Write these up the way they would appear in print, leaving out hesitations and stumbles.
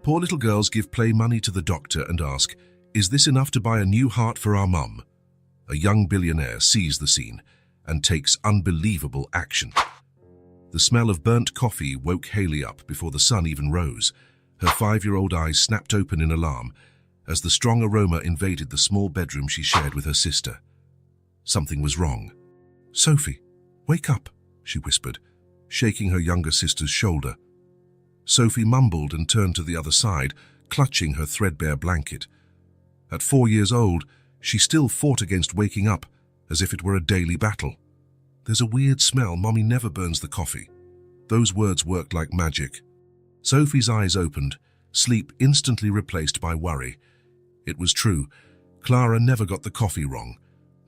Poor little girls give play money to the doctor and ask, "Is this enough to buy a new heart for our mum?" A young billionaire sees the scene and takes unbelievable action. The smell of burnt coffee woke Hayley up before the sun even rose. Her 5-year-old eyes snapped open in alarm as the strong aroma invaded the small bedroom she shared with her sister. Something was wrong. "Sophie, wake up," she whispered, shaking her younger sister's shoulder. Sophie mumbled and turned to the other side, clutching her threadbare blanket. At 4 years old, she still fought against waking up as if it were a daily battle. "There's a weird smell. Mommy never burns the coffee." Those words worked like magic. Sophie's eyes opened, sleep instantly replaced by worry. It was true. Clara never got the coffee wrong,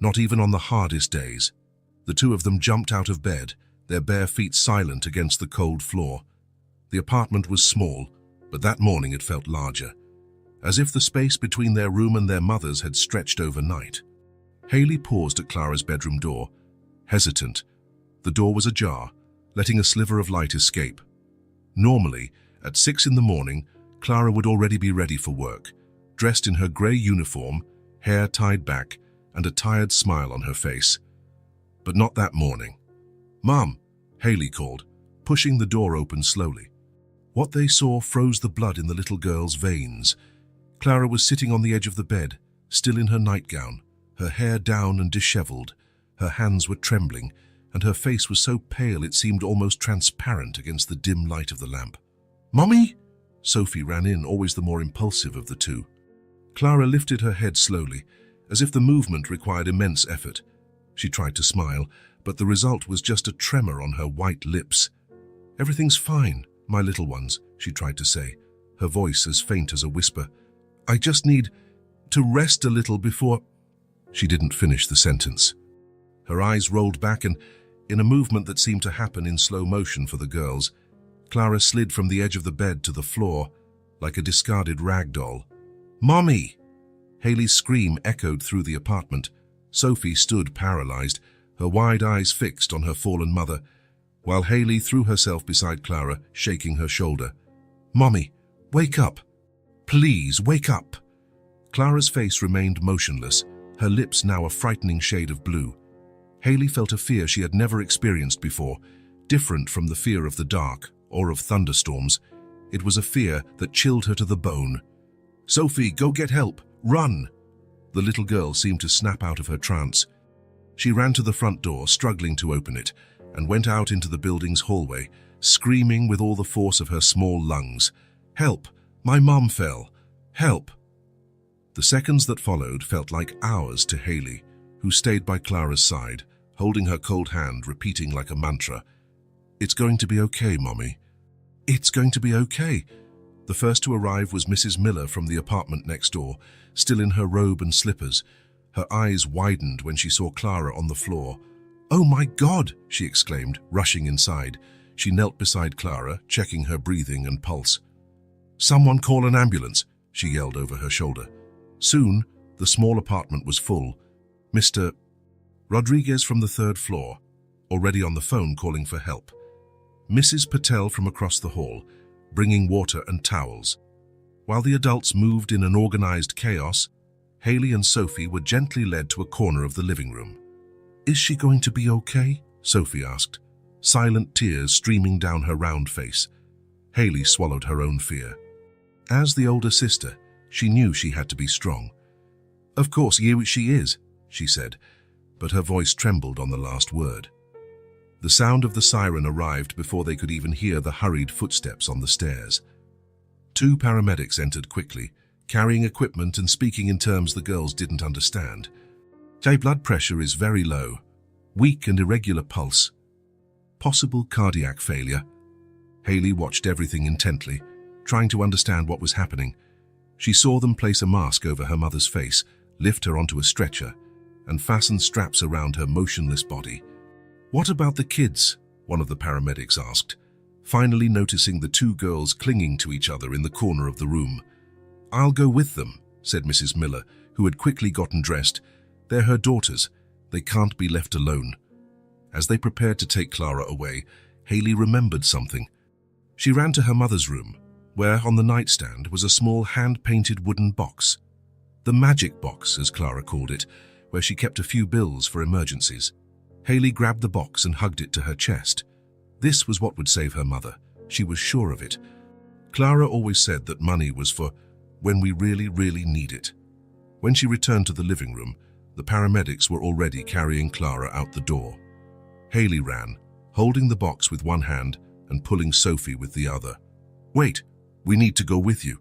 not even on the hardest days. The two of them jumped out of bed, their bare feet silent against the cold floor. The apartment was small, but that morning it felt larger, as if the space between their room and their mother's had stretched overnight. Hayley paused at Clara's bedroom door, hesitant. The door was ajar, letting a sliver of light escape. Normally, at 6 in the morning, Clara would already be ready for work, dressed in her grey uniform, hair tied back, and a tired smile on her face. But not that morning. "Mom," Hayley called, pushing the door open slowly. What they saw froze the blood in the little girl's veins. Clara was sitting on the edge of the bed, still in her nightgown, her hair down and disheveled. Her hands were trembling, and her face was so pale it seemed almost transparent against the dim light of the lamp. "Mommy!" Sophie ran in, always the more impulsive of the two. Clara lifted her head slowly, as if the movement required immense effort. She tried to smile, but the result was just a tremor on her white lips. "Everything's fine, my little ones," she tried to say, her voice as faint as a whisper. "I just need to rest a little before—" She didn't finish the sentence. Her eyes rolled back and, in a movement that seemed to happen in slow motion for the girls, Clara slid from the edge of the bed to the floor like a discarded rag doll. "Mommy!" Hayley's scream echoed through the apartment. Sophie stood paralyzed, her wide eyes fixed on her fallen mother, while Hayley threw herself beside Clara, shaking her shoulder. "Mommy, wake up! Please, wake up!" Clara's face remained motionless, her lips now a frightening shade of blue. Hayley felt a fear she had never experienced before, different from the fear of the dark or of thunderstorms. It was a fear that chilled her to the bone. "Sophie, go get help! Run!" The little girl seemed to snap out of her trance. She ran to the front door, struggling to open it, and went out into the building's hallway, screaming with all the force of her small lungs. "Help! My mom fell! Help!" The seconds that followed felt like hours to Hayley, who stayed by Clara's side, holding her cold hand, repeating like a mantra, "It's going to be okay, Mommy. It's going to be okay." The first to arrive was Mrs. Miller from the apartment next door, still in her robe and slippers. Her eyes widened when she saw Clara on the floor. "Oh my God!" she exclaimed, rushing inside. She knelt beside Clara, checking her breathing and pulse. "Someone call an ambulance," she yelled over her shoulder. Soon, the small apartment was full. Mr. Rodriguez from the 3rd floor, already on the phone calling for help. Mrs. Patel from across the hall, bringing water and towels. While the adults moved in an organized chaos, Hayley and Sophie were gently led to a corner of the living room. "Is she going to be okay?" Sophie asked, silent tears streaming down her round face. Hayley swallowed her own fear. As the older sister, she knew she had to be strong. "Of course, she is," she said, but her voice trembled on the last word. The sound of the siren arrived before they could even hear the hurried footsteps on the stairs. 2 paramedics entered quickly, carrying equipment and speaking in terms the girls didn't understand. "Her blood pressure is very low, weak and irregular pulse. Possible cardiac failure." Hayley watched everything intently, trying to understand what was happening. She saw them place a mask over her mother's face, lift her onto a stretcher, and fasten straps around her motionless body. "What about the kids?" one of the paramedics asked, finally noticing the 2 girls clinging to each other in the corner of the room. "I'll go with them," said Mrs. Miller, who had quickly gotten dressed. "They're her daughters. They can't be left alone." As they prepared to take Clara away, Hayley remembered something. She ran to her mother's room, where on the nightstand was a small hand-painted wooden box. The magic box, as Clara called it, where she kept a few bills for emergencies. Hayley grabbed the box and hugged it to her chest. This was what would save her mother. She was sure of it. Clara always said that money was for when we really, really need it. When she returned to the living room, the paramedics were already carrying Clara out the door. Hayley ran, holding the box with one hand and pulling Sophie with the other. "Wait, we need to go with you."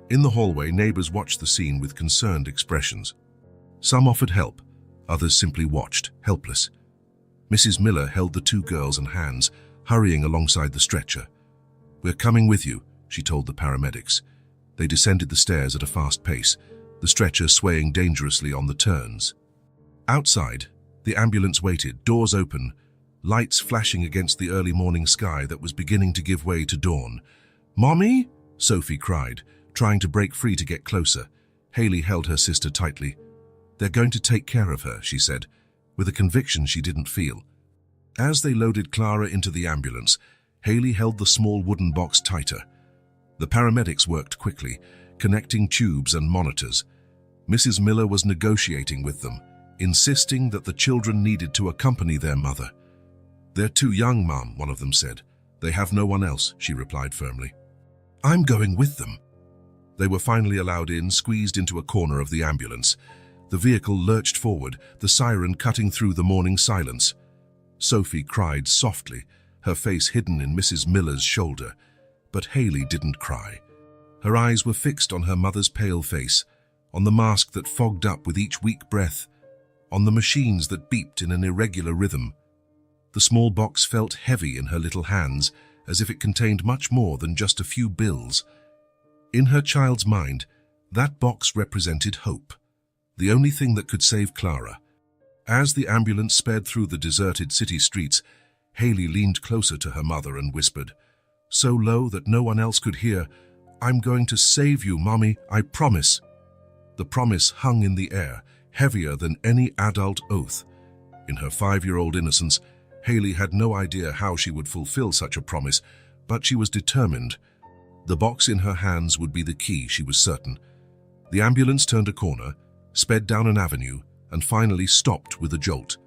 In the hallway, neighbors watched the scene with concerned expressions. Some offered help, others simply watched, helpless. Mrs. Miller held the two girls in hands, hurrying alongside the stretcher. "We're coming with you," she told the paramedics. They descended the stairs at a fast pace, the stretcher swaying dangerously on the turns. Outside, the ambulance waited, doors open, lights flashing against the early morning sky that was beginning to give way to dawn. "Mommy?" Sophie cried, trying to break free to get closer. Hayley held her sister tightly. "They're going to take care of her," she said, with a conviction she didn't feel. As they loaded Clara into the ambulance, Hayley held the small wooden box tighter. The paramedics worked quickly, connecting tubes and monitors. Mrs. Miller was negotiating with them, insisting that the children needed to accompany their mother. "They're too young, Mom," one of them said. "They have no one else," she replied firmly. "I'm going with them." They were finally allowed in, squeezed into a corner of the ambulance. The vehicle lurched forward, the siren cutting through the morning silence. Sophie cried softly, her face hidden in Mrs. Miller's shoulder. But Hayley didn't cry. Her eyes were fixed on her mother's pale face, on the mask that fogged up with each weak breath, on the machines that beeped in an irregular rhythm. The small box felt heavy in her little hands, as if it contained much more than just a few bills. In her child's mind, that box represented hope, the only thing that could save Clara. As the ambulance sped through the deserted city streets, Hayley leaned closer to her mother and whispered, so low that no one else could hear, "I'm going to save you, Mommy, I promise." The promise hung in the air, heavier than any adult oath. In her 5-year-old innocence, Hayley had no idea how she would fulfill such a promise, but she was determined. The box in her hands would be the key, she was certain. The ambulance turned a corner, sped down an avenue, and finally stopped with a jolt.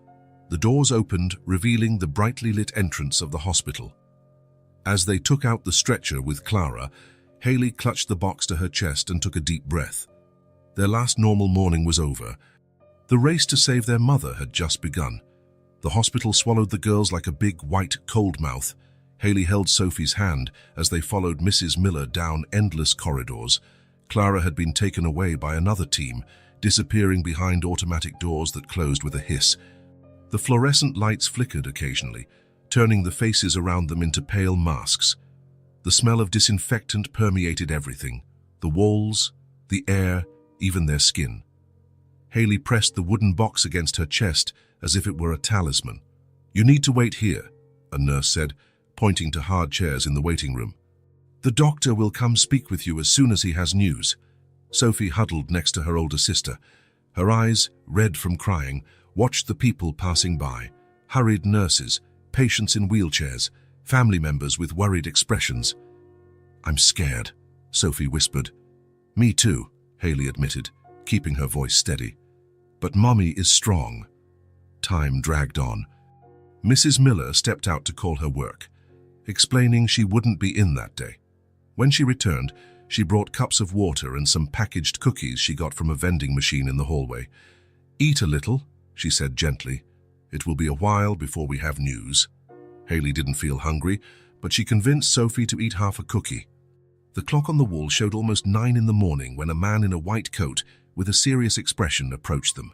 The doors opened, revealing the brightly lit entrance of the hospital. As they took out the stretcher with Clara, Hayley clutched the box to her chest and took a deep breath. Their last normal morning was over. The race to save their mother had just begun. The hospital swallowed the girls like a big, white cold mouth. Hayley held Sophie's hand as they followed Mrs. Miller down endless corridors. Clara had been taken away by another team, disappearing behind automatic doors that closed with a hiss. The fluorescent lights flickered occasionally, turning the faces around them into pale masks. The smell of disinfectant permeated everything, the walls, the air, even their skin. Hayley pressed the wooden box against her chest as if it were a talisman. "You need to wait here," a nurse said, pointing to hard chairs in the waiting room. "The doctor will come speak with you as soon as he has news." Sophie huddled next to her older sister. Her eyes, red from crying, watched the people passing by. Hurried nurses, patients in wheelchairs, family members with worried expressions. "I'm scared," Sophie whispered. "Me too," Hayley admitted, keeping her voice steady. "But Mommy is strong." Time dragged on. Mrs. Miller stepped out to call her work, explaining she wouldn't be in that day. When she returned, she brought cups of water and some packaged cookies she got from a vending machine in the hallway. "Eat a little," she said gently. "It will be a while before we have news." Hayley didn't feel hungry, but she convinced Sophie to eat half a cookie. The clock on the wall showed almost 9 in the morning when a man in a white coat with a serious expression approached them.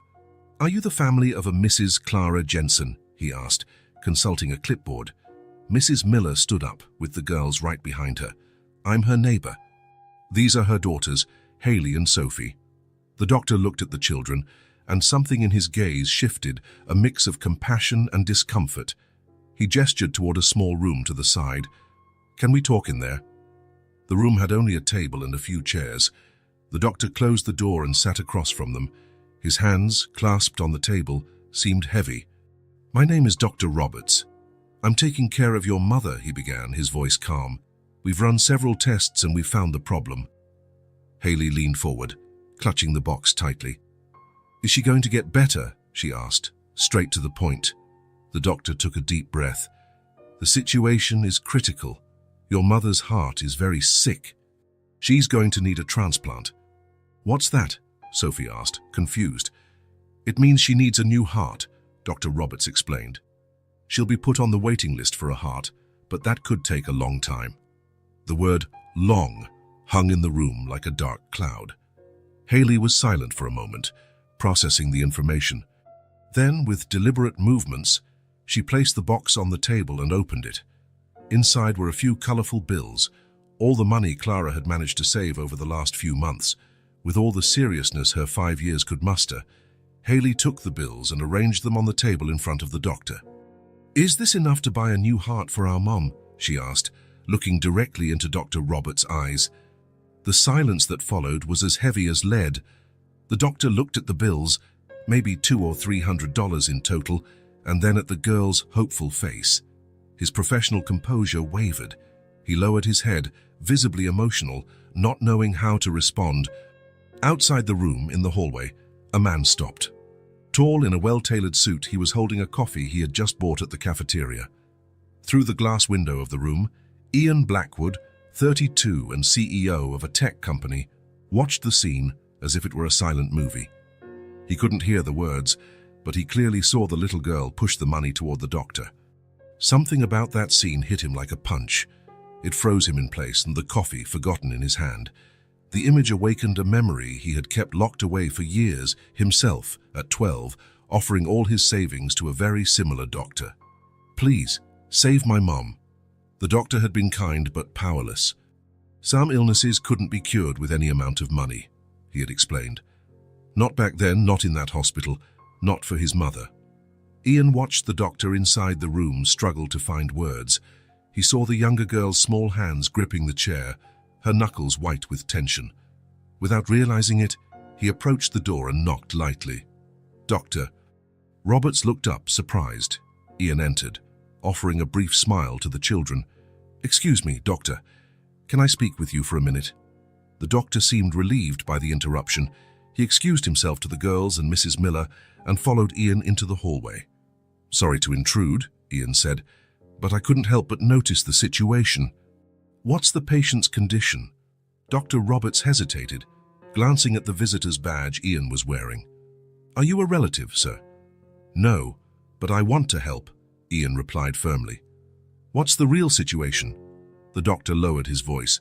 "Are you the family of a Mrs. Clara Jensen?" he asked, consulting a clipboard. Mrs. Miller stood up, with the girls right behind her. "I'm her neighbor. These are her daughters, Hayley and Sophie." The doctor looked at the children, and something in his gaze shifted, a mix of compassion and discomfort. He gestured toward a small room to the side. "Can we talk in there?" The room had only a table and a few chairs. The doctor closed the door and sat across from them. His hands, clasped on the table, seemed heavy. "My name is Dr. Roberts. I'm taking care of your mother," he began, his voice calm. We've run several tests and we've found the problem. Haley leaned forward, clutching the box tightly. Is she going to get better? She asked, straight to the point. The doctor took a deep breath. The situation is critical. Your mother's heart is very sick. She's going to need a transplant. What's that? Sophie asked, confused. It means she needs a new heart, Dr. Roberts explained. She'll be put on the waiting list for a heart, but that could take a long time. The word long hung in the room like a dark cloud. Haley was silent for a moment, processing the information. Then, with deliberate movements, she placed the box on the table and opened it. Inside were a few colorful bills, all the money Clara had managed to save over the last few months. With all the seriousness her 5 years could muster, Haley took the bills and arranged them on the table in front of the doctor. Is this enough to buy a new heart for our mom? She asked, looking directly into Dr. Roberts' eyes. The silence that followed was as heavy as lead. The doctor looked at the bills, maybe $200 or $300 in total, and then at the girl's hopeful face. His professional composure wavered. He lowered his head, visibly emotional, not knowing how to respond. Outside the room, in the hallway, a man stopped. Tall in a well-tailored suit, he was holding a coffee he had just bought at the cafeteria. Through the glass window of the room, Ian Blackwood, 32 and CEO of a tech company, watched the scene as if it were a silent movie. He couldn't hear the words, but he clearly saw the little girl push the money toward the doctor. Something about that scene hit him like a punch. It froze him in place, and the coffee forgotten in his hand. The image awakened a memory he had kept locked away for years, himself, at 12, offering all his savings to a very similar doctor. Please, save my mom. The doctor had been kind but powerless. Some illnesses couldn't be cured with any amount of money, he had explained. Not back then, not in that hospital, not for his mother. Ian watched the doctor inside the room struggle to find words. He saw the younger girl's small hands gripping the chair, her knuckles white with tension. Without realizing it, he approached the door and knocked lightly. Doctor. Roberts looked up, surprised. Ian entered, offering a brief smile to the children. Excuse me, doctor. Can I speak with you for a minute? The doctor seemed relieved by the interruption. He excused himself to the girls and Mrs. Miller and followed Ian into the hallway. Sorry to intrude, Ian said, but I couldn't help but notice the situation. What's the patient's condition? Dr. Roberts hesitated, glancing at the visitor's badge Ian was wearing. Are you a relative, sir? No, but I want to help, Ian replied firmly. What's the real situation? The doctor lowered his voice.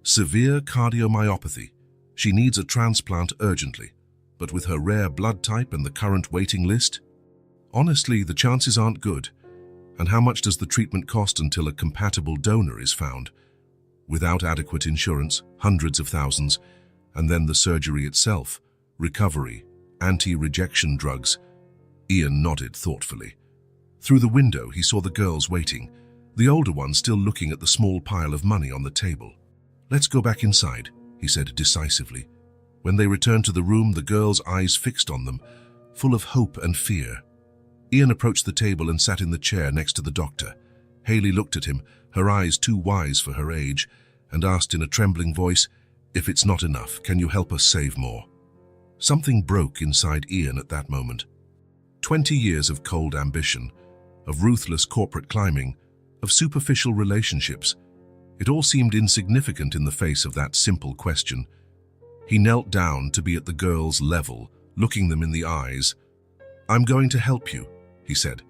Severe cardiomyopathy. She needs a transplant urgently, but with her rare blood type and the current waiting list? Honestly, the chances aren't good. And how much does the treatment cost until a compatible donor is found? Without adequate insurance, hundreds of thousands, and then the surgery itself, recovery, anti-rejection drugs. Ian nodded thoughtfully. Through the window, he saw the girls waiting, the older one still looking at the small pile of money on the table. Let's go back inside, he said decisively. When they returned to the room, the girls' eyes fixed on them, full of hope and fear. Ian approached the table and sat in the chair next to the doctor. Haley looked at him, her eyes too wise for her age, and asked in a trembling voice, "If it's not enough, can you help us save more?" Something broke inside Ian at that moment. 20 years of cold ambition, of ruthless corporate climbing, of superficial relationships. It all seemed insignificant in the face of that simple question. He knelt down to be at the girls' level, looking them in the eyes. "I'm going to help you," he said,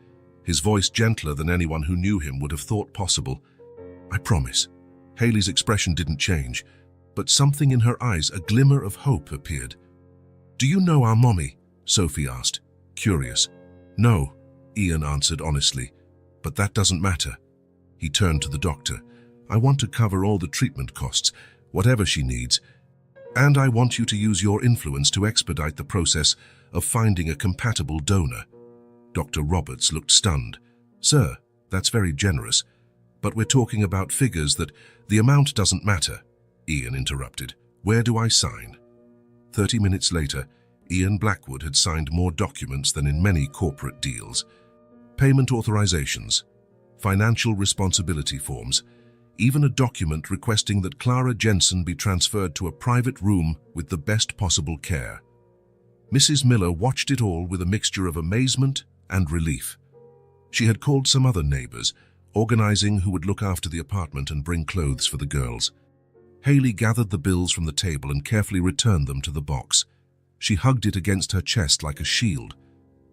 his voice gentler than anyone who knew him would have thought possible. "I promise." Haley's expression didn't change, but something in her eyes, a glimmer of hope, appeared. "Do you know our mommy?" Sophie asked, curious. "No," Ian answered honestly, "but that doesn't matter." He turned to the doctor. "I want to cover all the treatment costs, whatever she needs, and I want you to use your influence to expedite the process of finding a compatible donor." Dr. Roberts looked stunned. "Sir, that's very generous, but we're talking about figures that the amount doesn't matter," Ian interrupted. "Where do I sign?" 30 minutes later, Ian Blackwood had signed more documents than in many corporate deals. Payment authorizations, financial responsibility forms. even a document requesting that Clara Jensen be transferred to a private room with the best possible care. Mrs. Miller watched it all with a mixture of amazement and relief. She had called some other neighbors, organizing who would look after the apartment and bring clothes for the girls. Haley gathered the bills from the table and carefully returned them to the box. She hugged it against her chest like a shield.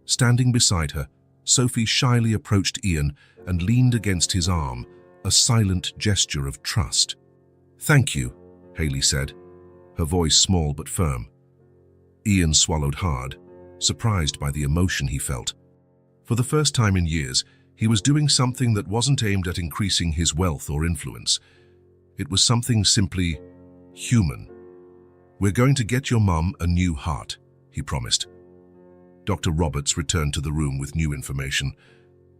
Standing beside her, Sophie shyly approached Ian and leaned against his arm, a silent gesture of trust. "Thank you," Haley said, her voice small but firm. Ian swallowed hard, surprised by the emotion he felt. For the first time in years, he was doing something that wasn't aimed at increasing his wealth or influence. It was something simply human. "We're going to get your mum a new heart," he promised. Dr. Roberts returned to the room with new information.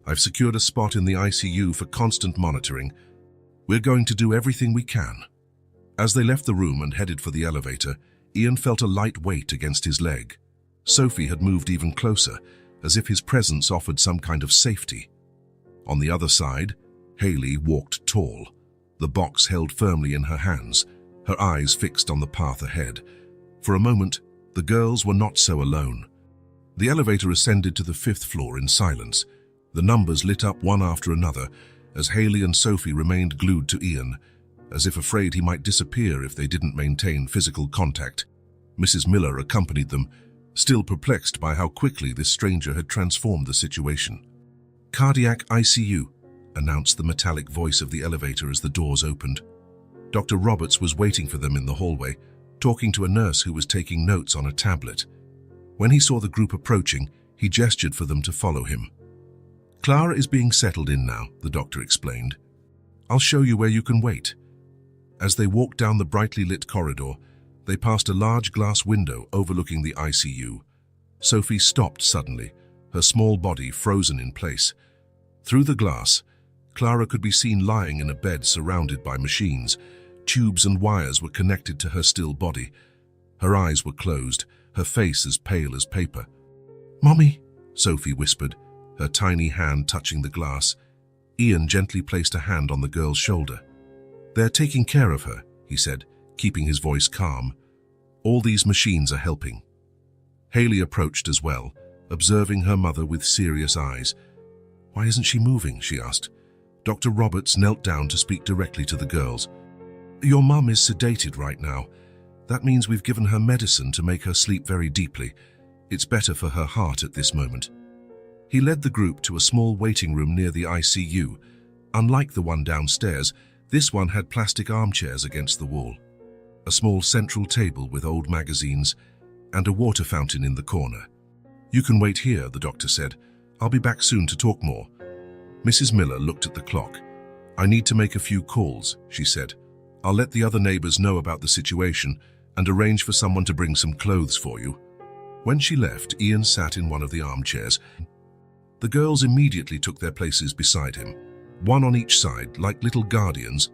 "I've secured a spot in the ICU for constant monitoring. We're going to do everything we can." As they left the room and headed for the elevator, Ian felt a light weight against his leg. Sophie had moved even closer, as if his presence offered some kind of safety. On the other side, Haley walked tall, the box held firmly in her hands, her eyes fixed on the path ahead. For a moment, the girls were not so alone. The elevator ascended to the 5th floor in silence. The numbers lit up one after another as Haley and Sophie remained glued to Ian, as if afraid he might disappear if they didn't maintain physical contact. Mrs. Miller accompanied them, still perplexed by how quickly this stranger had transformed the situation. "Cardiac ICU," announced the metallic voice of the elevator as the doors opened. Dr. Roberts was waiting for them in the hallway, talking to a nurse who was taking notes on a tablet. When he saw the group approaching, he gestured for them to follow him. "Clara is being settled in now," the doctor explained. "I'll show you where you can wait." As they walked down the brightly lit corridor, they passed a large glass window overlooking the ICU. Sophie stopped suddenly, her small body frozen in place. Through the glass, Clara could be seen lying in a bed surrounded by machines. Tubes and wires were connected to her still body. Her eyes were closed, her face as pale as paper. "Mommy," Sophie whispered, her tiny hand touching the glass. Ian gently placed a hand on the girl's shoulder. "They're taking care of her," he said, keeping his voice calm. "All these machines are helping." Haley approached as well, observing her mother with serious eyes. "Why isn't she moving?" she asked. Dr. Roberts knelt down to speak directly to the girls. "Your mum is sedated right now. That means we've given her medicine to make her sleep very deeply. It's better for her heart at this moment." He led the group to a small waiting room near the ICU. Unlike the one downstairs, this one had plastic armchairs against the wall, a small central table with old magazines, and a water fountain in the corner. "You can wait here," the doctor said. "I'll be back soon to talk more." Mrs. Miller looked at the clock. "I need to make a few calls," she said. "I'll let the other neighbors know about the situation and arrange for someone to bring some clothes for you." When she left, Ian sat in one of the armchairs. The girls immediately took their places beside him, one on each side, like little guardians.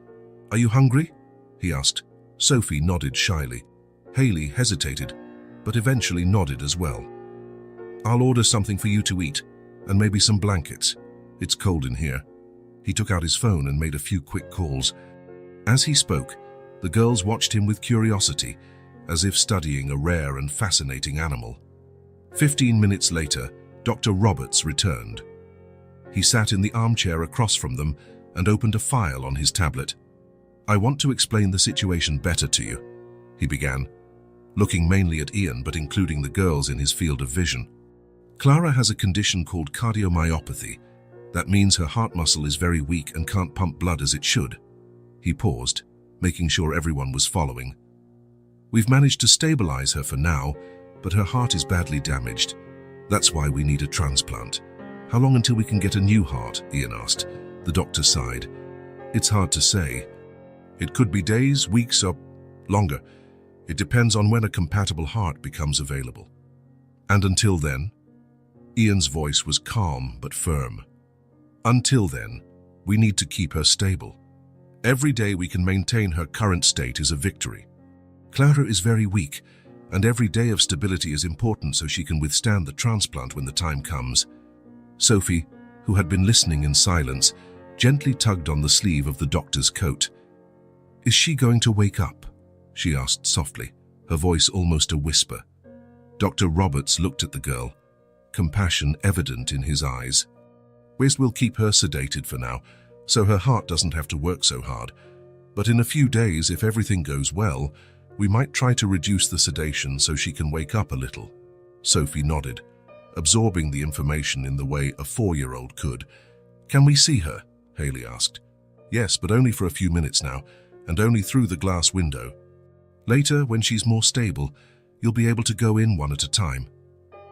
"Are you hungry?" he asked. Sophie nodded shyly. Haley hesitated, but eventually nodded as well. "I'll order something for you to eat, and maybe some blankets. It's cold in here." He took out his phone and made a few quick calls. As he spoke, the girls watched him with curiosity, as if studying a rare and fascinating animal. 15 minutes later, Dr. Roberts returned. He sat in the armchair across from them and opened a file on his tablet. "I want to explain the situation better to you," he began, looking mainly at Ian but including the girls in his field of vision. "Clara has a condition called cardiomyopathy. That means her heart muscle is very weak and can't pump blood as it should." He paused, making sure everyone was following. "We've managed to stabilize her for now, but her heart is badly damaged. That's why we need a transplant." "How long until we can get a new heart?" Ian asked. The doctor sighed. "It's hard to say. It could be days, weeks, or longer. It depends on when a compatible heart becomes available." "And until then?" Ian's voice was calm but firm. "Until then, we need to keep her stable. Every day we can maintain her current state is a victory. Clara is very weak, and every day of stability is important so she can withstand the transplant when the time comes." Sophie, who had been listening in silence, gently tugged on the sleeve of the doctor's coat. "Is she going to wake up?" she asked softly, her voice almost a whisper. Dr. Roberts looked at the girl, compassion evident in his eyes. "We'll keep her sedated for now, so her heart doesn't have to work so hard. But in a few days, if everything goes well, we might try to reduce the sedation so she can wake up a little." Sophie nodded, absorbing the information in the way a 4-year-old could. "Can we see her?" Haley asked. "Yes, but only for a few minutes now, and only through the glass window. Later, when she's more stable, you'll be able to go in one at a time."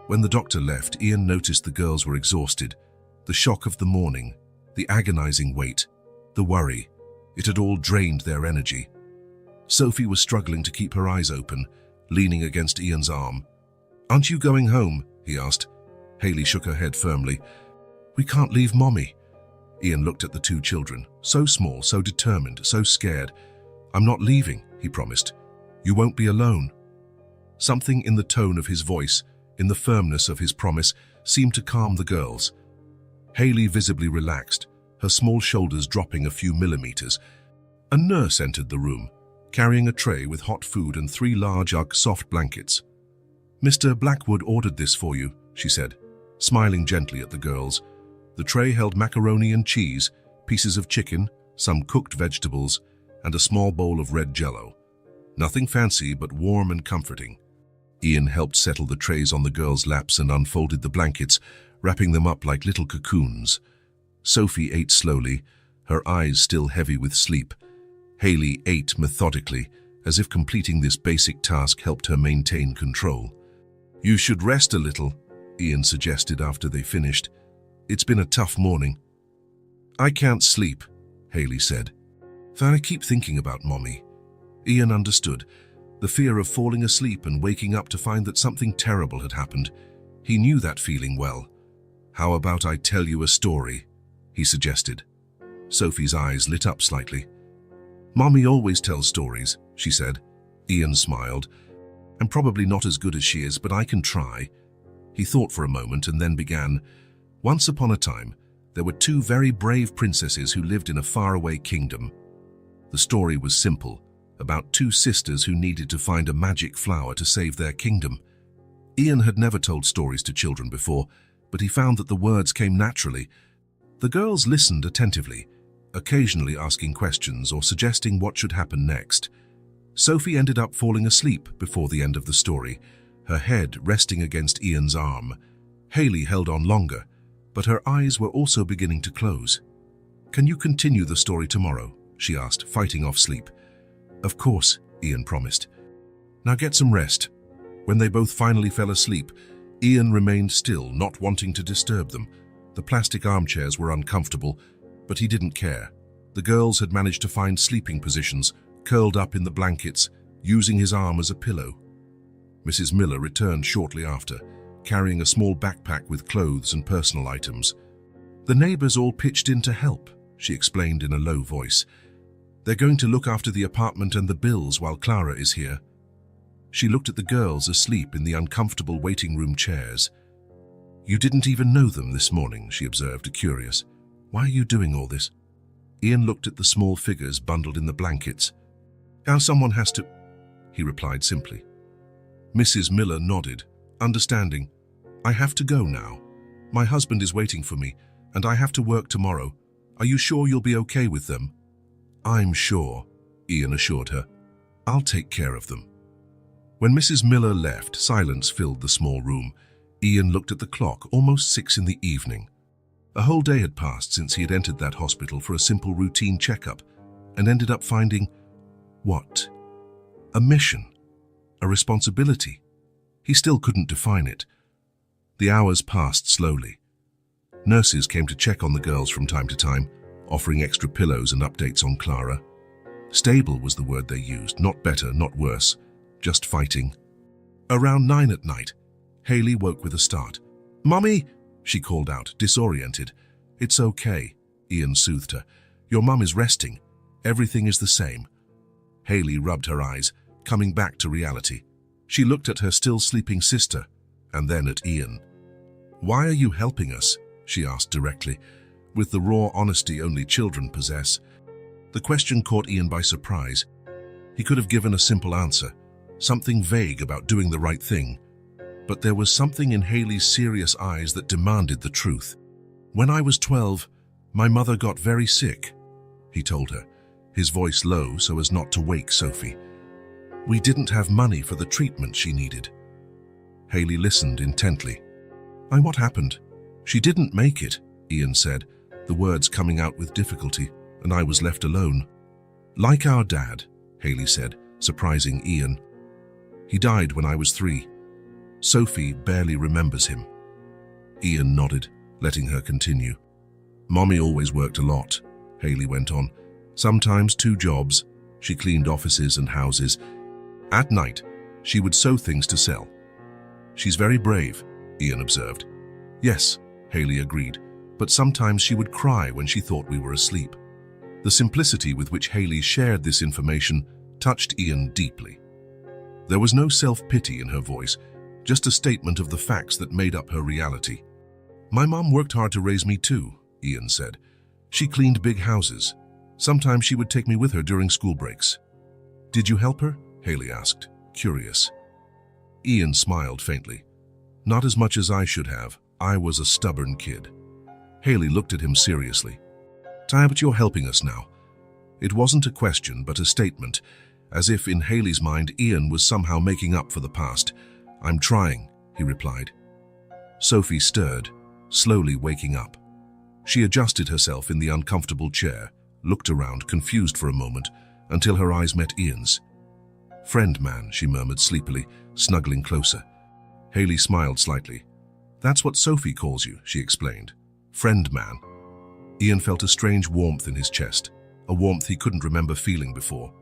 When the doctor left, Ian noticed the girls were exhausted. The shock of the morning, the agonizing wait, the worry, it had all drained their energy. Sophie was struggling to keep her eyes open, leaning against Ian's arm. "Aren't you going home?" he asked. Haley shook her head firmly. "We can't leave Mommy." Ian looked at the two children, so small, so determined, so scared. "I'm not leaving," he promised. "You won't be alone." Something in the tone of his voice, in the firmness of his promise, seemed to calm the girls. Haley visibly relaxed, her small shoulders dropping a few millimeters. A nurse entered the room, carrying a tray with hot food and 3 large Ugg soft blankets. "Mr. Blackwood ordered this for you," she said, smiling gently at the girls. The tray held macaroni and cheese, pieces of chicken, some cooked vegetables, and a small bowl of red jello. Nothing fancy, but warm and comforting. Ian helped settle the trays on the girls' laps and unfolded the blankets, wrapping them up like little cocoons. Sophie ate slowly, her eyes still heavy with sleep. Haley ate methodically, as if completing this basic task helped her maintain control. "You should rest a little," Ian suggested after they finished. "It's been a tough morning." "I can't sleep," Haley said. "I keep thinking about Mommy." Ian understood, the fear of falling asleep and waking up to find that something terrible had happened. He knew that feeling well. "How about I tell you a story?" he suggested. Sophie's eyes lit up slightly. "Mommy always tells stories," she said. Ian smiled. "I'm probably not as good as she is, but I can try." He thought for a moment and then began. "Once upon a time, there were 2 very brave princesses who lived in a faraway kingdom. The story was simple, about 2 sisters who needed to find a magic flower to save their kingdom." Ian had never told stories to children before, but he found that the words came naturally. The girls listened attentively, occasionally asking questions or suggesting what should happen next. Sophie ended up falling asleep before the end of the story, her head resting against Ian's arm. Haley held on longer, but her eyes were also beginning to close. "Can you continue the story tomorrow?" she asked, fighting off sleep. "Of course," Ian promised. "Now get some rest." When they both finally fell asleep, Ian remained still, not wanting to disturb them. The plastic armchairs were uncomfortable, but he didn't care. The girls had managed to find sleeping positions, curled up in the blankets, using his arm as a pillow. Mrs. Miller returned shortly after, carrying a small backpack with clothes and personal items. "The neighbors all pitched in to help," she explained in a low voice. "They're going to look after the apartment and the bills while Clara is here." She looked at the girls asleep in the uncomfortable waiting room chairs. "You didn't even know them this morning," she observed, curious. "Why are you doing all this?" Ian looked at the small figures bundled in the blankets. "Now someone has to," he replied simply. Mrs. Miller nodded, understanding. "I have to go now. My husband is waiting for me, and I have to work tomorrow. Are you sure you'll be okay with them?" "I'm sure," Ian assured her. "I'll take care of them." When Mrs. Miller left, silence filled the small room. Ian looked at the clock, almost 6 in the evening. A whole day had passed since he had entered that hospital for a simple routine checkup, and ended up finding, what? A mission, a responsibility. He still couldn't define it. The hours passed slowly. Nurses came to check on the girls from time to time, offering extra pillows and updates on Clara. Stable was the word they used, not better, not worse, just fighting. Around 9 at night, Haley woke with a start. "Mummy!" she called out, disoriented. "It's okay," Ian soothed her. "Your mum is resting. Everything is the same." Haley rubbed her eyes, coming back to reality. She looked at her still sleeping sister, and then at Ian. "Why are you helping us?" she asked directly. with the raw honesty only children possess. The question caught Ian by surprise. He could have given a simple answer, something vague about doing the right thing. But there was something in Hayley's serious eyes that demanded the truth. "When I was 12, my mother got very sick," he told her, his voice low so as not to wake Sophie. "We didn't have money for the treatment she needed." Hayley listened intently. What happened?" "She didn't make it," Ian said, the words coming out with difficulty, "and I was left alone." "Like our dad," Hayley said, surprising Ian. "He died when I was 3. Sophie barely remembers him." Ian nodded, letting her continue. "Mommy always worked a lot," Hayley went on. "Sometimes 2 jobs. She cleaned offices and houses. At night, she would sew things to sell." "She's very brave," Ian observed. "Yes," Hayley agreed, "but sometimes she would cry when she thought we were asleep." The simplicity with which Hayley shared this information touched Ian deeply. There was no self-pity in her voice, just a statement of the facts that made up her reality. "My mom worked hard to raise me too," Ian said. "She cleaned big houses. Sometimes she would take me with her during school breaks." "Did you help her?" Hayley asked, curious. Ian smiled faintly. "Not as much as I should have. I was a stubborn kid." Hayley looked at him seriously. "But you're helping us now." It wasn't a question, but a statement, as if in Hayley's mind Ian was somehow making up for the past. "I'm trying," he replied. Sophie stirred, slowly waking up. She adjusted herself in the uncomfortable chair, looked around, confused for a moment, until her eyes met Ian's. "Friend man," she murmured sleepily, snuggling closer. Hayley smiled slightly. "That's what Sophie calls you," she explained. "Friend man." Ian felt a strange warmth in his chest, a warmth he couldn't remember feeling before.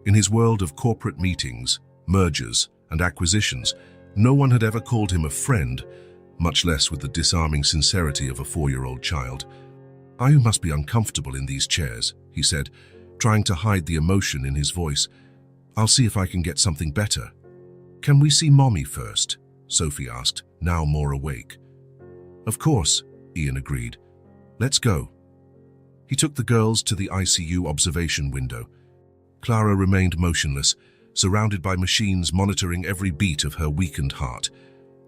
In his world of corporate meetings, mergers, and acquisitions, no one had ever called him a friend, much less with the disarming sincerity of a 4-year-old child. "You must be uncomfortable in these chairs," he said, trying to hide the emotion in his voice. "I'll see if I can get something better." "Can we see Mommy first?" Sophie asked, now more awake. "Of course," Ian agreed. "Let's go." He took the girls to the ICU observation window. Clara remained motionless, surrounded by machines monitoring every beat of her weakened heart.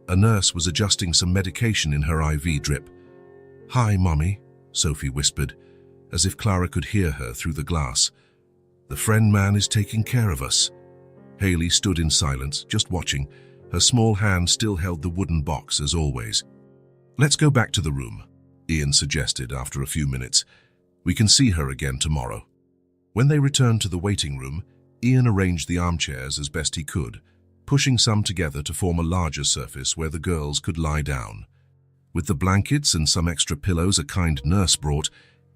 A nurse was adjusting some medication in her IV drip. "Hi, Mommy," Sophie whispered, as if Clara could hear her through the glass. "The friend man is taking care of us." Hayley stood in silence, just watching. Her small hand still held the wooden box as always. "Let's go back to the room," Ian suggested after a few minutes. "We can see her again tomorrow." When they returned to the waiting room, Ian arranged the armchairs as best he could, pushing some together to form a larger surface where the girls could lie down. With the blankets and some extra pillows a kind nurse brought,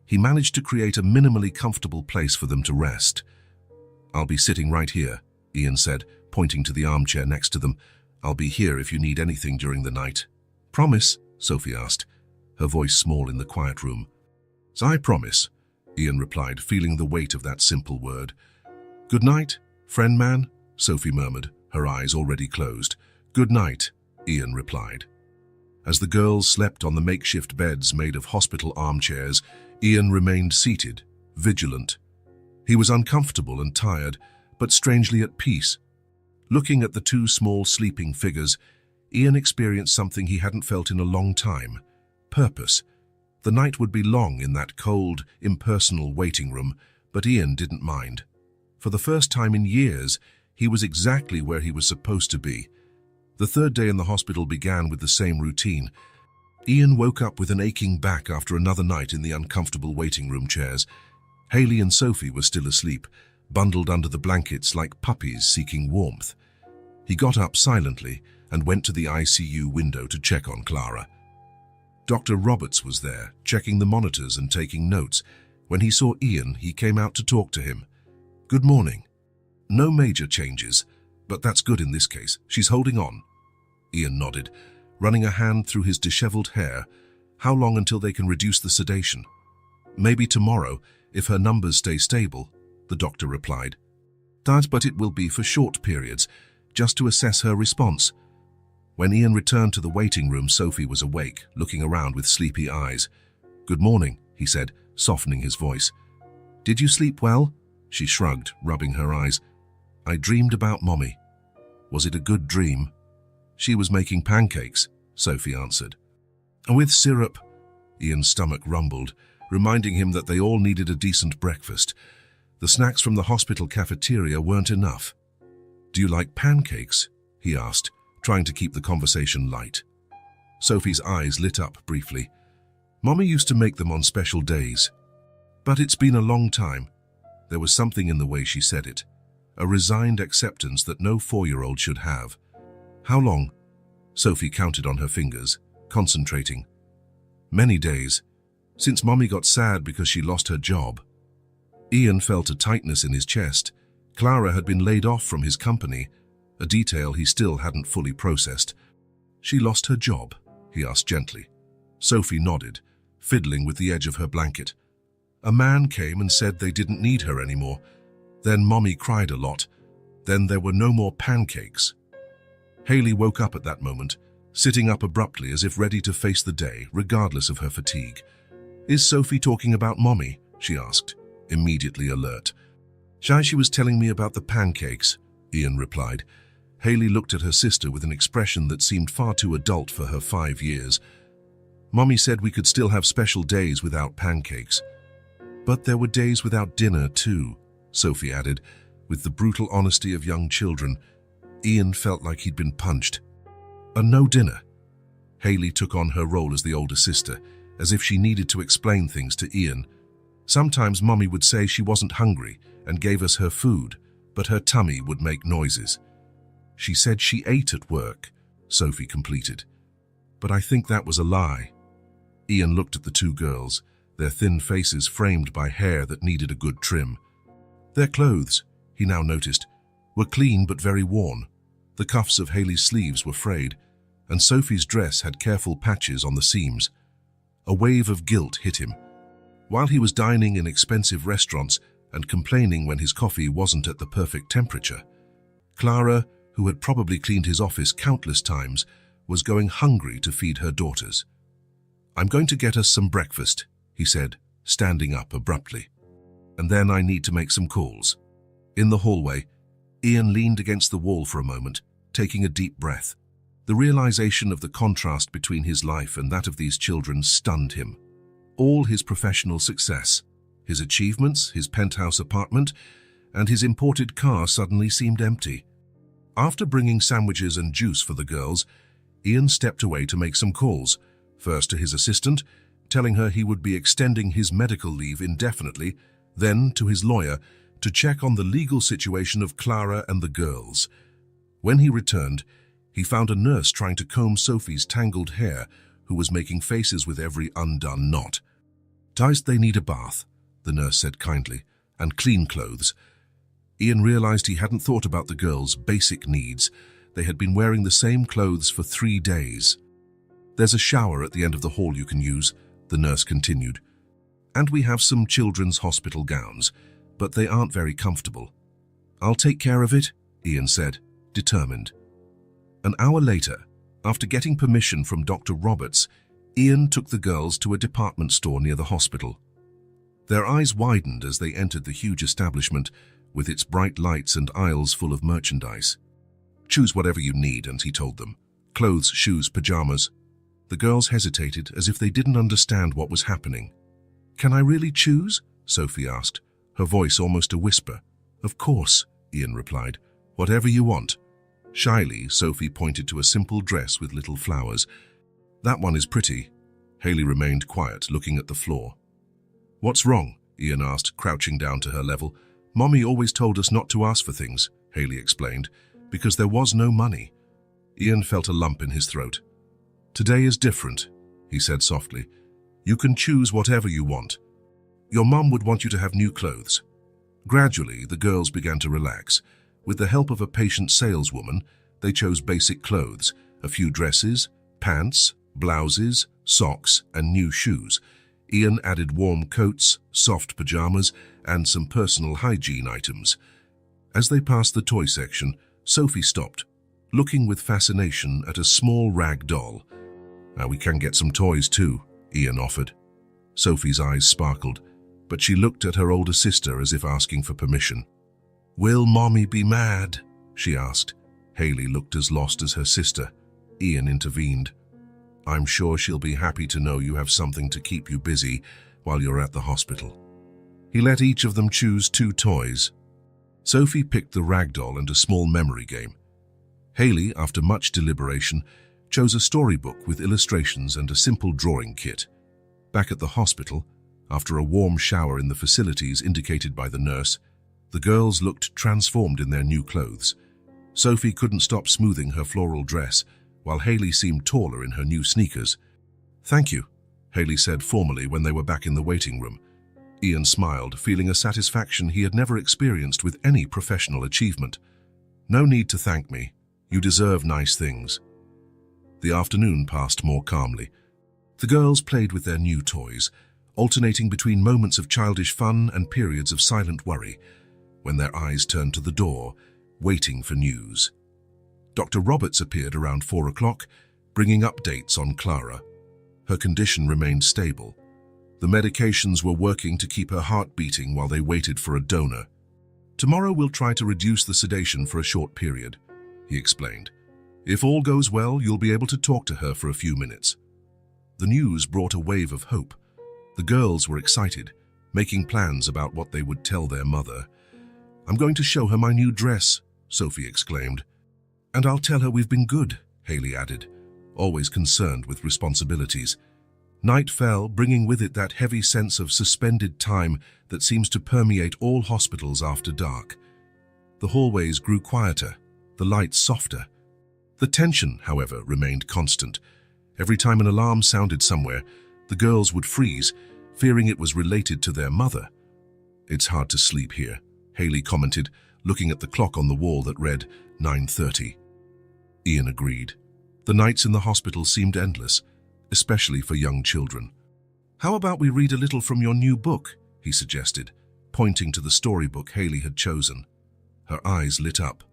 he managed to create a minimally comfortable place for them to rest. "I'll be sitting right here," Ian said, pointing to the armchair next to them. "I'll be here if you need anything during the night." "Promise?" Sophie asked, her voice small in the quiet room. "I promise," Ian replied, feeling the weight of that simple word. "Good night, friend man," Sophie murmured, her eyes already closed. "Good night," Ian replied. As the girls slept on the makeshift beds made of hospital armchairs, Ian remained seated, vigilant. He was uncomfortable and tired, but strangely at peace. Looking at the 2 small sleeping figures, Ian experienced something he hadn't felt in a long time: purpose. The night would be long in that cold, impersonal waiting room, but Ian didn't mind. For the first time in years, he was exactly where he was supposed to be. The 3rd day in the hospital began with the same routine. Ian woke up with an aching back after another night in the uncomfortable waiting room chairs. Hayley and Sophie were still asleep, bundled under the blankets like puppies seeking warmth. He got up silently and went to the ICU window to check on Clara. Dr. Roberts was there, checking the monitors and taking notes. When he saw Ian, he came out to talk to him. "Good morning." "No major changes, but that's good in this case. She's holding on." Ian nodded, running a hand through his disheveled hair. "How long until they can reduce the sedation?" "Maybe tomorrow, if her numbers stay stable," the doctor replied. "But it will be for short periods, just to assess her response." When Ian returned to the waiting room, Sophie was awake, looking around with sleepy eyes. "Good morning," he said, softening his voice. "Did you sleep well?" She shrugged, rubbing her eyes. "I dreamed about Mommy." "Was it a good dream?" "She was making pancakes," Sophie answered. "And with syrup." Ian's stomach rumbled, reminding him that they all needed a decent breakfast. The snacks from the hospital cafeteria weren't enough. "Do you like pancakes?" he asked, trying to keep the conversation light. Sophie's eyes lit up briefly. "Mommy used to make them on special days. But it's been a long time." There was something in the way she said it, a resigned acceptance that no 4-year-old should have. "How long?" Sophie counted on her fingers, concentrating. "Many days, since Mommy got sad because she lost her job." Ian felt a tightness in his chest. Clara had been laid off from his company, a detail he still hadn't fully processed. "She lost her job?" he asked gently. Sophie nodded, fiddling with the edge of her blanket. "A man came and said they didn't need her anymore. Then Mommy cried a lot. Then there were no more pancakes." Haley woke up at that moment, sitting up abruptly as if ready to face the day, regardless of her fatigue. "Is Sophie talking about Mommy?" she asked, immediately alert. "She was telling me about the pancakes," Ian replied. Haley looked at her sister with an expression that seemed far too adult for her 5 years. "Mommy said we could still have special days without pancakes." "But there were days without dinner too," Sophie added, with the brutal honesty of young children. Ian felt like he'd been punched. "A no dinner?" Haley took on her role as the older sister, as if she needed to explain things to Ian. "Sometimes Mommy would say she wasn't hungry and gave us her food, but her tummy would make noises." "She said she ate at work," Sophie completed. "But I think that was a lie." Ian looked at the two girls, their thin faces framed by hair that needed a good trim. Their clothes, he now noticed, were clean but very worn. The cuffs of Haley's sleeves were frayed, and Sophie's dress had careful patches on the seams. A wave of guilt hit him. While he was dining in expensive restaurants and complaining when his coffee wasn't at the perfect temperature, Clara, who had probably cleaned his office countless times, was going hungry to feed her daughters. "I'm going to get us some breakfast," he said, standing up abruptly. "And then I need to make some calls." In the hallway, Ian leaned against the wall for a moment, taking a deep breath. The realization of the contrast between his life and that of these children stunned him. All his professional success, his achievements, his penthouse apartment, and his imported car suddenly seemed empty. After bringing sandwiches and juice for the girls, Ian stepped away to make some calls, first to his assistant, telling her he would be extending his medical leave indefinitely, then to his lawyer to check on the legal situation of Clara and the girls. When he returned, he found a nurse trying to comb Sophie's tangled hair, who was making faces with every undone knot. "They need a bath," the nurse said kindly, "and clean clothes." Ian realized he hadn't thought about the girls' basic needs. They had been wearing the same clothes for 3 days. "There's a shower at the end of the hall you can use," the nurse continued. "And we have some children's hospital gowns, but they aren't very comfortable." "I'll take care of it," Ian said, determined. An hour later, after getting permission from Dr. Roberts, Ian took the girls to a department store near the hospital. Their eyes widened as they entered the huge establishment, with its bright lights and aisles full of merchandise. "Choose whatever you need," and he told them. "Clothes, shoes, pajamas." The girls hesitated as if they didn't understand what was happening. "Can I really choose?" Sophie asked, her voice almost a whisper. "Of course," Ian replied. "Whatever you want." Shyly, Sophie pointed to a simple dress with little flowers. "That one is pretty." Haley remained quiet, looking at the floor. "What's wrong?" Ian asked, crouching down to her level. "Mommy always told us not to ask for things," Haley explained, "because there was no money." Ian felt a lump in his throat. "Today is different," he said softly. "You can choose whatever you want. Your mum would want you to have new clothes." Gradually, the girls began to relax. With the help of a patient saleswoman, they chose basic clothes, a few dresses, pants, blouses, socks, and new shoes. Ian added warm coats, soft pajamas, and some personal hygiene items. As they passed the toy section, Sophie stopped, looking with fascination at a small rag doll. "We can get some toys too," Ian offered. Sophie's eyes sparkled, but she looked at her older sister as if asking for permission. "Will Mommy be mad?" she asked. Hayley looked as lost as her sister. Ian intervened. "I'm sure she'll be happy to know you have something to keep you busy while you're at the hospital." He let each of them choose 2 toys. Sophie picked the ragdoll and a small memory game. Hayley, after much deliberation, chose a storybook with illustrations and a simple drawing kit. Back at the hospital, after a warm shower in the facilities indicated by the nurse, the girls looked transformed in their new clothes. Sophie couldn't stop smoothing her floral dress, while Hayley seemed taller in her new sneakers. "Thank you," Hayley said formally when they were back in the waiting room. Ian smiled, feeling a satisfaction he had never experienced with any professional achievement. "No need to thank me. You deserve nice things." The afternoon passed more calmly. The girls played with their new toys, alternating between moments of childish fun and periods of silent worry, when their eyes turned to the door, waiting for news. Dr. Roberts appeared around 4 o'clock, bringing updates on Clara. Her condition remained stable. The medications were working to keep her heart beating while they waited for a donor. "Tomorrow we'll try to reduce the sedation for a short period," he explained. "If all goes well, you'll be able to talk to her for a few minutes." The news brought a wave of hope. The girls were excited, making plans about what they would tell their mother. "I'm going to show her my new dress," Sophie exclaimed. "And I'll tell her we've been good," Hayley added, always concerned with responsibilities. Night fell, bringing with it that heavy sense of suspended time that seems to permeate all hospitals after dark. The hallways grew quieter, the lights softer. The tension, however, remained constant. Every time an alarm sounded somewhere, the girls would freeze, fearing it was related to their mother. "It's hard to sleep here," Hayley commented, looking at the clock on the wall that read 9:30. Ian agreed. The nights in the hospital seemed endless, especially for young children. "How about we read a little from your new book?" he suggested, pointing to the storybook Hayley had chosen. Her eyes lit up.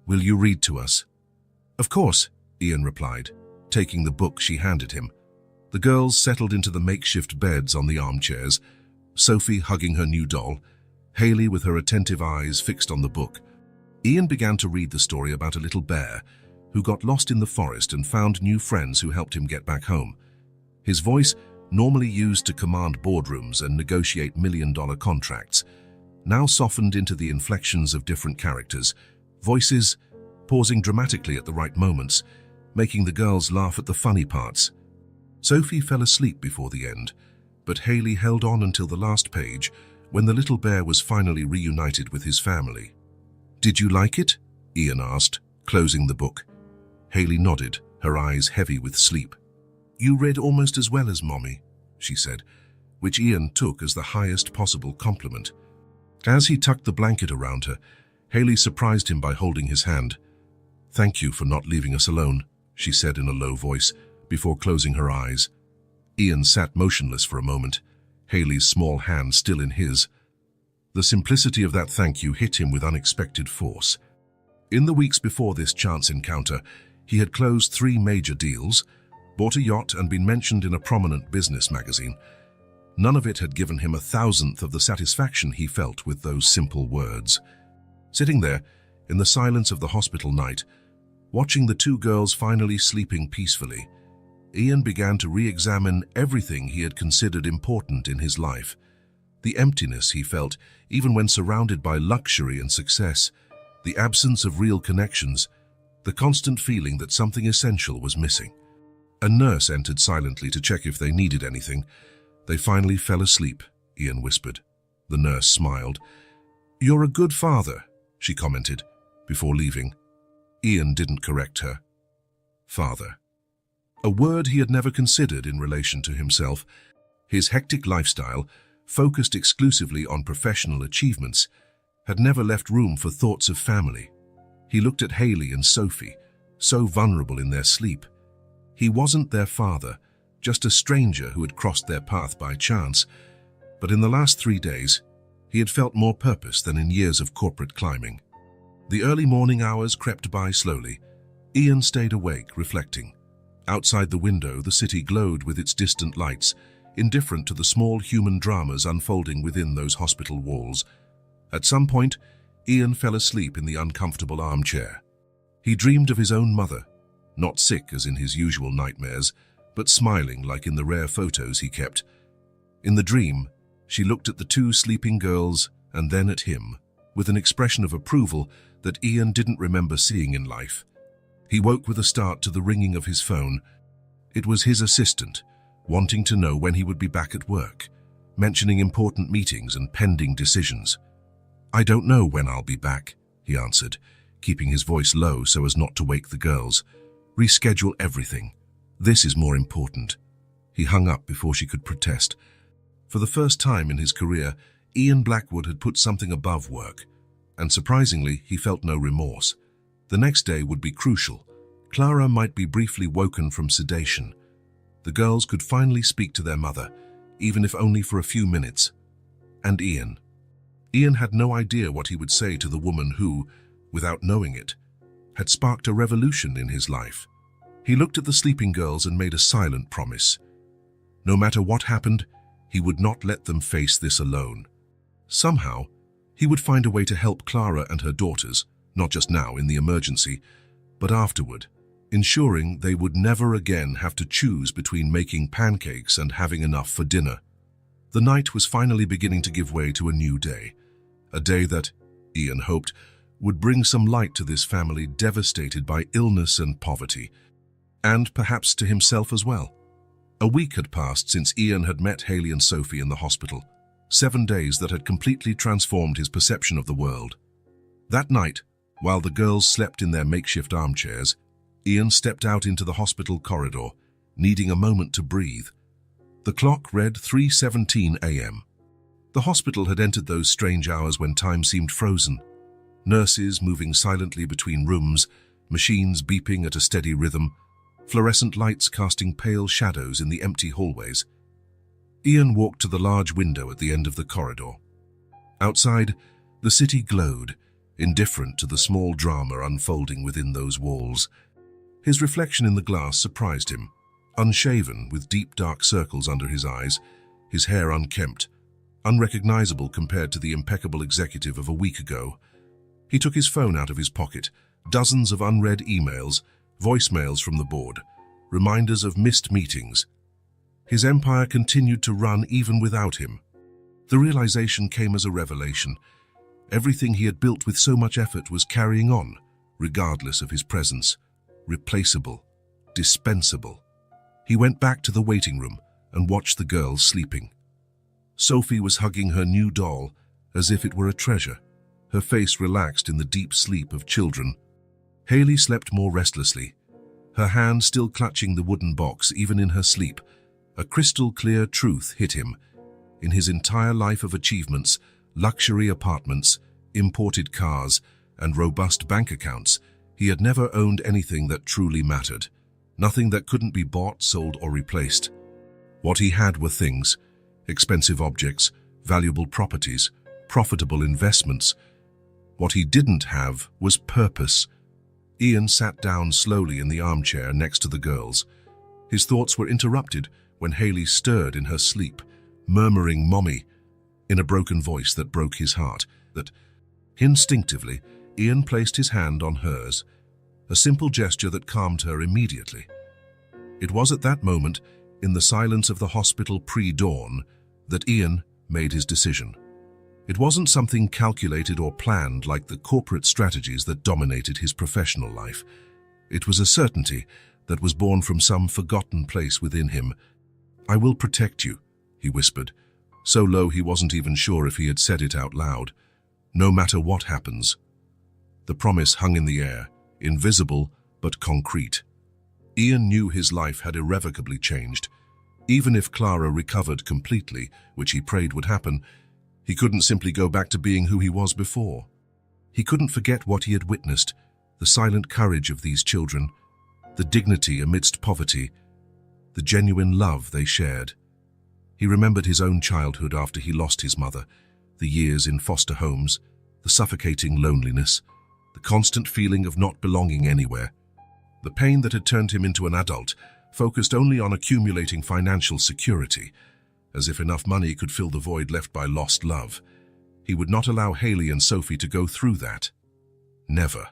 "Will you read to us?" "Of course," Ian replied, taking the book she handed him. The girls settled into the makeshift beds on the armchairs, Sophie hugging her new doll, Hayley with her attentive eyes fixed on the book. Ian began to read the story about a little bear who got lost in the forest and found new friends who helped him get back home. His voice, normally used to command boardrooms and negotiate million-dollar contracts, now softened into the inflections of different characters, voices pausing dramatically at the right moments, making the girls laugh at the funny parts. Sophie fell asleep before the end, but Hayley held on until the last page, when the little bear was finally reunited with his family. "Did you like it?" Ian asked, closing the book. Hayley nodded, her eyes heavy with sleep. "You read almost as well as Mommy," she said, which Ian took as the highest possible compliment. As he tucked the blanket around her, Hayley surprised him by holding his hand. "Thank you for not leaving us alone," she said in a low voice, before closing her eyes. Ian sat motionless for a moment, Hayley's small hand still in his. The simplicity of that thank you hit him with unexpected force. In the weeks before this chance encounter, he had closed 3 major deals, bought a yacht and been mentioned in a prominent business magazine. None of it had given him 1,000th of the satisfaction he felt with those simple words. Sitting there, in the silence of the hospital night, watching the 2 girls finally sleeping peacefully, Ian began to re-examine everything he had considered important in his life. The emptiness he felt, even when surrounded by luxury and success, the absence of real connections, the constant feeling that something essential was missing. A nurse entered silently to check if they needed anything. "They finally fell asleep," Ian whispered. The nurse smiled. "You're a good father," she commented, before leaving. Ian didn't correct her. Father. A word he had never considered in relation to himself. His hectic lifestyle, focused exclusively on professional achievements, had never left room for thoughts of family. He looked at Hayley and Sophie, so vulnerable in their sleep. He wasn't their father, just a stranger who had crossed their path by chance. But in the last 3 days, he had felt more purpose than in years of corporate climbing. The early morning hours crept by slowly. Ian stayed awake, reflecting. Outside the window, the city glowed with its distant lights, indifferent to the small human dramas unfolding within those hospital walls. At some point, Ian fell asleep in the uncomfortable armchair. He dreamed of his own mother, not sick as in his usual nightmares, but smiling like in the rare photos he kept. In the dream, she looked at the two sleeping girls and then at him, with an expression of approval that Ian didn't remember seeing in life. He woke with a start to the ringing of his phone. It was his assistant, wanting to know when he would be back at work, mentioning important meetings and pending decisions. "I don't know when I'll be back," he answered, keeping his voice low so as not to wake the girls. "Reschedule everything. This is more important." He hung up before she could protest. For the first time in his career, Ian Blackwood had put something above work, and surprisingly, he felt no remorse. The next day would be crucial. Clara might be briefly woken from sedation. The girls could finally speak to their mother, even if only for a few minutes. And Ian. Ian had no idea what he would say to the woman who, without knowing it, had sparked a revolution in his life. He looked at the sleeping girls and made a silent promise. No matter what happened, he would not let them face this alone. Somehow, he would find a way to help Clara and her daughters, not just now in the emergency, but afterward, ensuring they would never again have to choose between making pancakes and having enough for dinner. The night was finally beginning to give way to a new day, a day that, Ian hoped, would bring some light to this family devastated by illness and poverty, and perhaps to himself as well. A week had passed since Ian had met Haley and Sophie in the hospital, 7 days that had completely transformed his perception of the world. That night, while the girls slept in their makeshift armchairs, Ian stepped out into the hospital corridor, needing a moment to breathe. The clock read 3:17 a.m. The hospital had entered those strange hours when time seemed frozen. Nurses moving silently between rooms, machines beeping at a steady rhythm, fluorescent lights casting pale shadows in the empty hallways. Ian walked to the large window at the end of the corridor. Outside, the city glowed, indifferent to the small drama unfolding within those walls. His reflection in the glass surprised him, unshaven with deep dark circles under his eyes, his hair unkempt, unrecognizable compared to the impeccable executive of a week ago. He took his phone out of his pocket, dozens of unread emails, voicemails from the board, reminders of missed meetings. His empire continued to run even without him. The realization came as a revelation. Everything he had built with so much effort was carrying on, regardless of his presence. Replaceable, dispensable. He went back to the waiting room and watched the girls sleeping. Sophie was hugging her new doll as if it were a treasure, her face relaxed in the deep sleep of children. Haley slept more restlessly, her hand still clutching the wooden box even in her sleep. A crystal-clear truth hit him. In his entire life of achievements, luxury apartments, imported cars, and robust bank accounts, he had never owned anything that truly mattered. Nothing that couldn't be bought, sold, or replaced. What he had were things, expensive objects, valuable properties, profitable investments. What he didn't have was purpose. Ian sat down slowly in the armchair next to the girls. His thoughts were interrupted when Haley stirred in her sleep, murmuring "Mommy," in a broken voice that broke his heart. That instinctively, Ian placed his hand on hers, a simple gesture that calmed her immediately. It was at that moment, in the silence of the hospital pre-dawn, that Ian made his decision. It wasn't something calculated or planned like the corporate strategies that dominated his professional life. It was a certainty that was born from some forgotten place within him. "I will protect you," he whispered, so low he wasn't even sure if he had said it out loud. "No matter what happens." The promise hung in the air, invisible but concrete. Ian knew his life had irrevocably changed. Even if Clara recovered completely, which he prayed would happen, he couldn't simply go back to being who he was before. He couldn't forget what he had witnessed, the silent courage of these children, the dignity amidst poverty, the genuine love they shared. He remembered his own childhood after he lost his mother, the years in foster homes, the suffocating loneliness, the constant feeling of not belonging anywhere. The pain that had turned him into an adult, focused only on accumulating financial security. as if enough money could fill the void left by lost love. He would not allow Haley and Sophie to go through that. Never.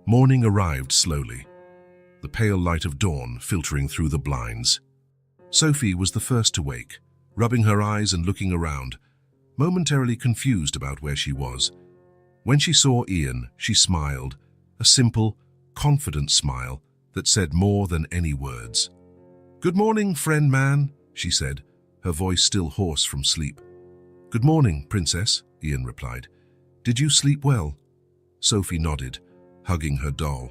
Morning arrived slowly, the pale light of dawn filtering through the blinds. Sophie was the first to wake, rubbing her eyes and looking around, momentarily confused about where she was. When she saw Ian, she smiled, a simple, confident smile that said more than any words. "Good morning, friend man," she said, her voice still hoarse from sleep. "Good morning, princess," Ian replied. "Did you sleep well?" Sophie nodded, hugging her doll.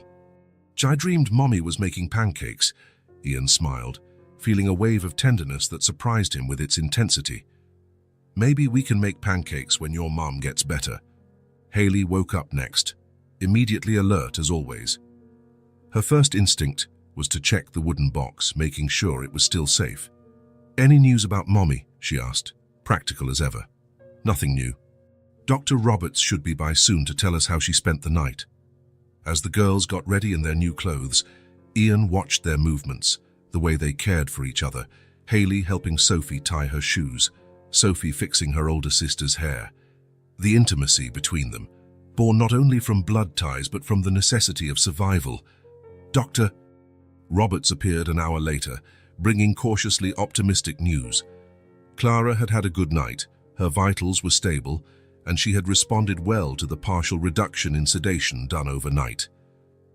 "I dreamed Mommy was making pancakes," Ian smiled, feeling a wave of tenderness that surprised him with its intensity. "Maybe we can make pancakes when your mom gets better." Haley woke up next, immediately alert as always. Her first instinct was to check the wooden box, making sure it was still safe. "Any news about Mommy?" she asked, practical as ever. "Nothing new. Dr. Roberts should be by soon to tell us how she spent the night." As the girls got ready in their new clothes, Ian watched their movements, the way they cared for each other, Haley helping Sophie tie her shoes, Sophie fixing her older sister's hair. The intimacy between them, born not only from blood ties but from the necessity of survival. Dr. Roberts appeared an hour later, bringing cautiously optimistic news. Clara had had a good night, her vitals were stable, and she had responded well to the partial reduction in sedation done overnight.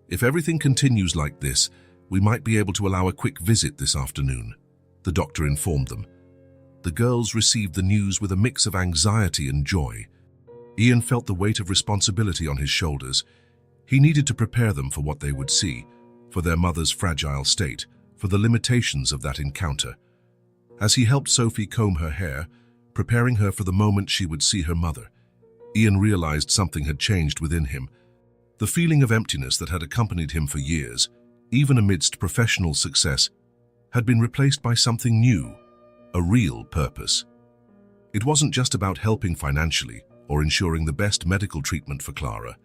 "If everything continues like this, we might be able to allow a quick visit this afternoon," the doctor informed them. The girls received the news with a mix of anxiety and joy. Ian felt the weight of responsibility on his shoulders. He needed to prepare them for what they would see, for their mother's fragile state, for the limitations of that encounter. As he helped Sophie comb her hair, preparing her for the moment she would see her mother, Ian realized something had changed within him. The feeling of emptiness that had accompanied him for years, even amidst professional success, had been replaced by something new, a real purpose. It wasn't just about helping financially or ensuring the best medical treatment for Clara.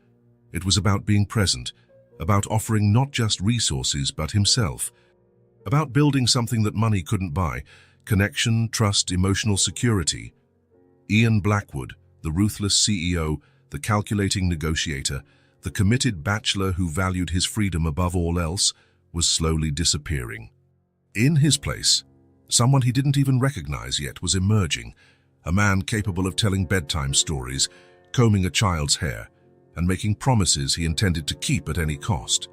It was about being present, about offering not just resources but himself, about building something that money couldn't buy: connection, trust, emotional security. Ian Blackwood, the ruthless CEO, the calculating negotiator, the committed bachelor who valued his freedom above all else, was slowly disappearing. In his place, someone he didn't even recognize yet was emerging, a man capable of telling bedtime stories, combing a child's hair, and making promises he intended to keep at any cost.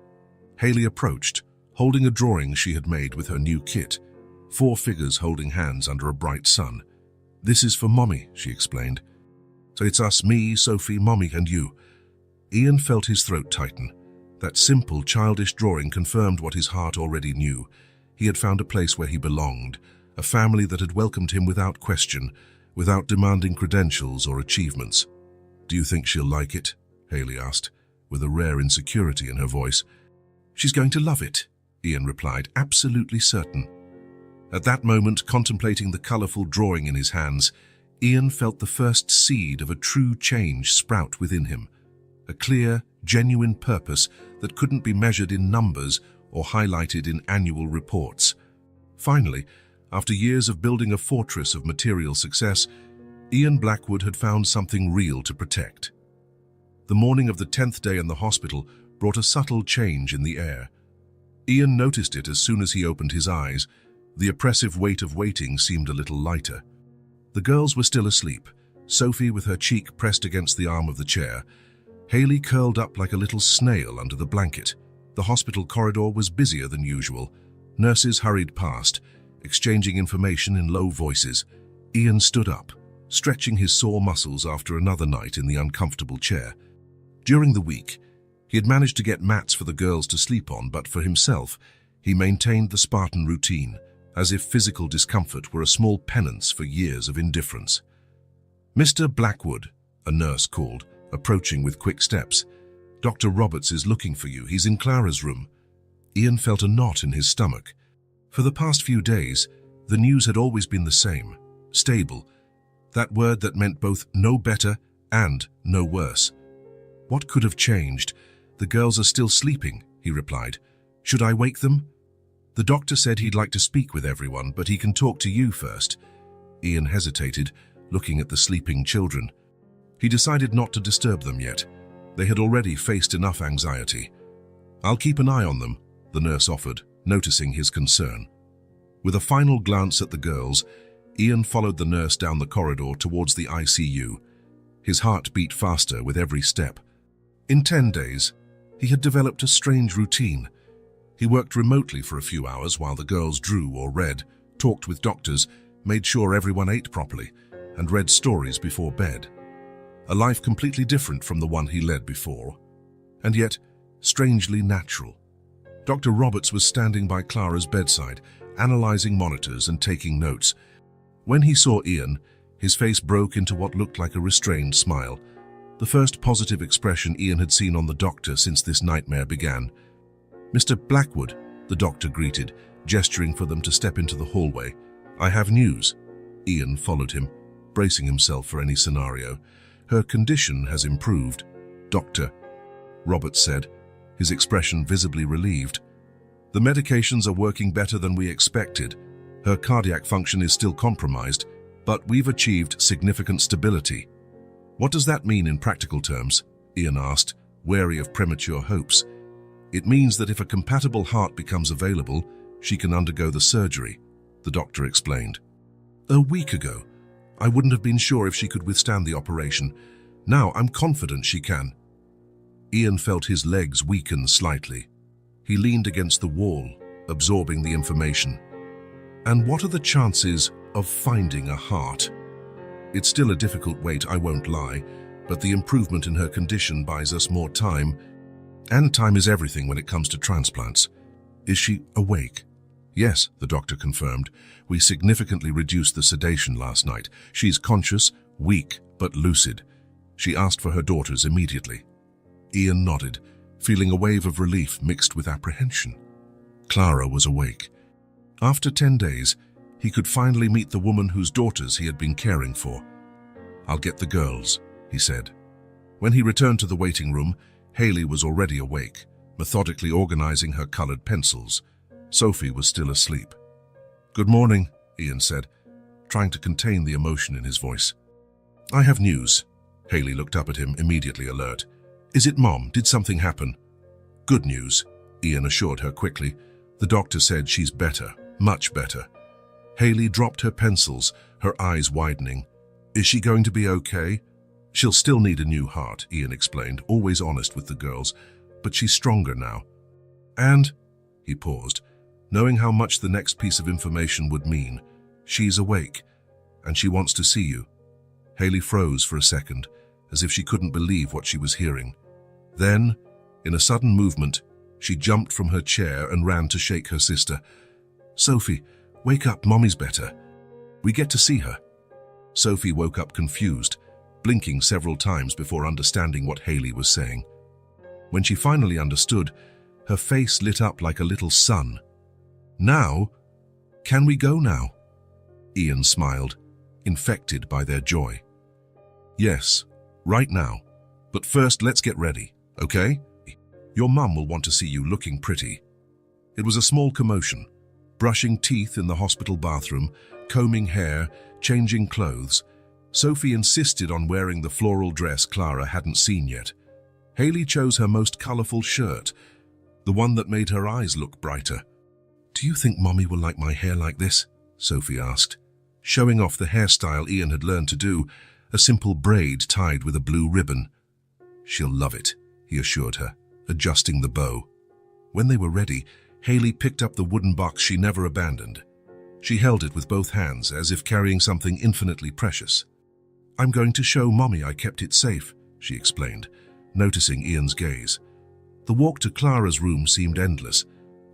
Haley approached, holding a drawing she had made with her new kit, 4 figures holding hands under a bright sun. "This is for Mommy," she explained. "So it's us, me, Sophie, Mommy, and you." Ian felt his throat tighten. That simple, childish drawing confirmed what his heart already knew. He had found a place where he belonged, a family that had welcomed him without question, without demanding credentials or achievements. "Do you think she'll like it?" Haley asked, with a rare insecurity in her voice. "She's going to love it," Ian replied, absolutely certain. At that moment, contemplating the colorful drawing in his hands, Ian felt the first seed of a true change sprout within him, a clear, genuine purpose that couldn't be measured in numbers or highlighted in annual reports. Finally, after years of building a fortress of material success, Ian Blackwood had found something real to protect. The morning of the 10th day in the hospital brought a subtle change in the air. Ian noticed it as soon as he opened his eyes. The oppressive weight of waiting seemed a little lighter. The girls were still asleep, Sophie with her cheek pressed against the arm of the chair, Haley curled up like a little snail under the blanket. The hospital corridor was busier than usual. Nurses hurried past, exchanging information in low voices. Ian stood up, stretching his sore muscles after another night in the uncomfortable chair. During the week, he had managed to get mats for the girls to sleep on, but for himself, he maintained the Spartan routine, as if physical discomfort were a small penance for years of indifference. "Mr. Blackwood," a nurse called, approaching with quick steps. "Dr. Roberts is looking for you. He's in Clara's room." Ian felt a knot in his stomach. For the past few days, the news had always been the same: stable. That word that meant both no better and no worse. What could have changed? "The girls are still sleeping," he replied. "Should I wake them?" "The doctor said he'd like to speak with everyone, but he can talk to you first." Ian hesitated, looking at the sleeping children. He decided not to disturb them yet. They had already faced enough anxiety. "I'll keep an eye on them," the nurse offered, noticing his concern. With a final glance at the girls, Ian followed the nurse down the corridor towards the ICU. His heart beat faster with every step. In 10 days, he had developed a strange routine. He worked remotely for a few hours while the girls drew or read, talked with doctors, made sure everyone ate properly, and read stories before bed. A life completely different from the one he led before, and yet strangely natural. Dr. Roberts was standing by Clara's bedside, analyzing monitors and taking notes. When he saw Ian, his face broke into what looked like a restrained smile, the first positive expression Ian had seen on the doctor since this nightmare began. "Mr. Blackwood," the doctor greeted, gesturing for them to step into the hallway. "I have news." Ian followed him, bracing himself for any scenario. "Her condition has improved, Doctor," Roberts said, his expression visibly relieved. "The medications are working better than we expected. Her cardiac function is still compromised, but we've achieved significant stability." "What does that mean in practical terms?" Ian asked, wary of premature hopes. "It means that if a compatible heart becomes available, she can undergo the surgery," the doctor explained. "A week ago, I wouldn't have been sure if she could withstand the operation. Now I'm confident she can." Ian felt his legs weaken slightly. He leaned against the wall, absorbing the information. "And what are the chances of finding a heart?" "It's still a difficult wait, I won't lie, but the improvement in her condition buys us more time. And time is everything when it comes to transplants." "Is she awake?" "Yes," the doctor confirmed. "We significantly reduced the sedation last night. She's conscious, weak, but lucid. She asked for her daughters immediately." Ian nodded, feeling a wave of relief mixed with apprehension. Clara was awake. After 10 days, he could finally meet the woman whose daughters he had been caring for. "I'll get the girls," he said. When he returned to the waiting room, Haley was already awake, methodically organizing her colored pencils. Sophie was still asleep. "Good morning," Ian said, trying to contain the emotion in his voice. "I have news." Haley looked up at him, immediately alert. "Is it Mom? Did something happen?" "Good news," Ian assured her quickly. "The doctor said she's better, much better." Haley dropped her pencils, her eyes widening. "Is she going to be okay?" "She'll still need a new heart," Ian explained, always honest with the girls, "but she's stronger now." "And," he paused, knowing how much the next piece of information would mean, "she's awake, and she wants to see you." Haley froze for a second, as if she couldn't believe what she was hearing. Then, in a sudden movement, she jumped from her chair and ran to shake her sister. "Sophie, wake up, Mommy's better. We get to see her." Sophie woke up confused, blinking several times before understanding what Haley was saying. When she finally understood, her face lit up like a little sun. "Now? Can we go now?" Ian smiled, infected by their joy. "Yes, right now. But first, let's get ready, okay? Your mum will want to see you looking pretty." It was a small commotion. Brushing teeth in the hospital bathroom, combing hair, changing clothes. Sophie insisted on wearing the floral dress Clara hadn't seen yet. Haley chose her most colorful shirt, the one that made her eyes look brighter. "Do you think Mommy will like my hair like this?" Sophie asked, showing off the hairstyle Ian had learned to do, a simple braid tied with a blue ribbon. "She'll love it," he assured her, adjusting the bow. When they were ready, Haley picked up the wooden box she never abandoned. She held it with both hands, as if carrying something infinitely precious. "I'm going to show Mommy I kept it safe," she explained, noticing Ian's gaze. The walk to Clara's room seemed endless.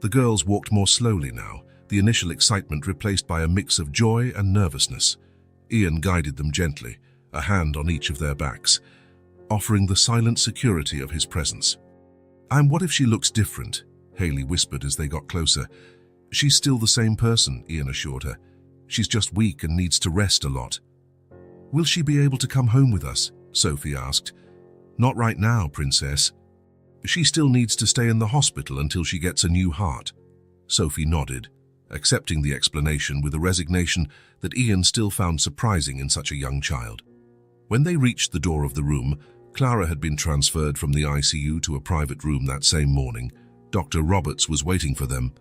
The girls walked more slowly now, the initial excitement replaced by a mix of joy and nervousness. Ian guided them gently, a hand on each of their backs, offering the silent security of his presence. "And what if she looks different?" Haley whispered as they got closer. "She's still the same person," Ian assured her. "She's just weak and needs to rest a lot." "Will she be able to come home with us?" Sophie asked. "Not right now, Princess. She still needs to stay in the hospital until she gets a new heart." Sophie nodded, accepting the explanation with a resignation that Ian still found surprising in such a young child. When they reached the door of the room, Clara had been transferred from the ICU to a private room that same morning. Dr. Roberts was waiting for them.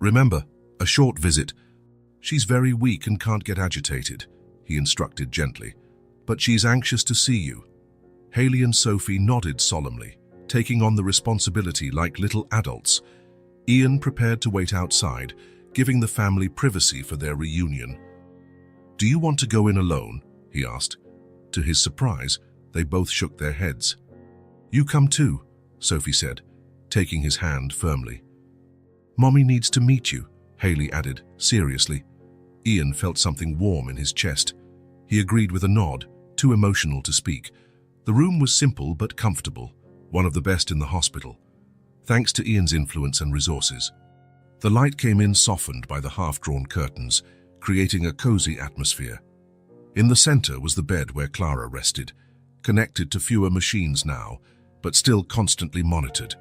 "Remember, a short visit. She's very weak and can't get agitated," he instructed gently. "But she's anxious to see you." Haley and Sophie nodded solemnly, taking on the responsibility like little adults. Ian prepared to wait outside, giving the family privacy for their reunion. "Do you want to go in alone?" he asked. To his surprise, they both shook their heads. "You come too," Sophie said, taking his hand firmly. "Mommy needs to meet you," Haley added, seriously. Ian felt something warm in his chest. He agreed with a nod, too emotional to speak. The room was simple but comfortable, one of the best in the hospital, thanks to Ian's influence and resources. The light came in softened by the half-drawn curtains, creating a cozy atmosphere. In the center was the bed where Clara rested, connected to fewer machines now, but still constantly monitored.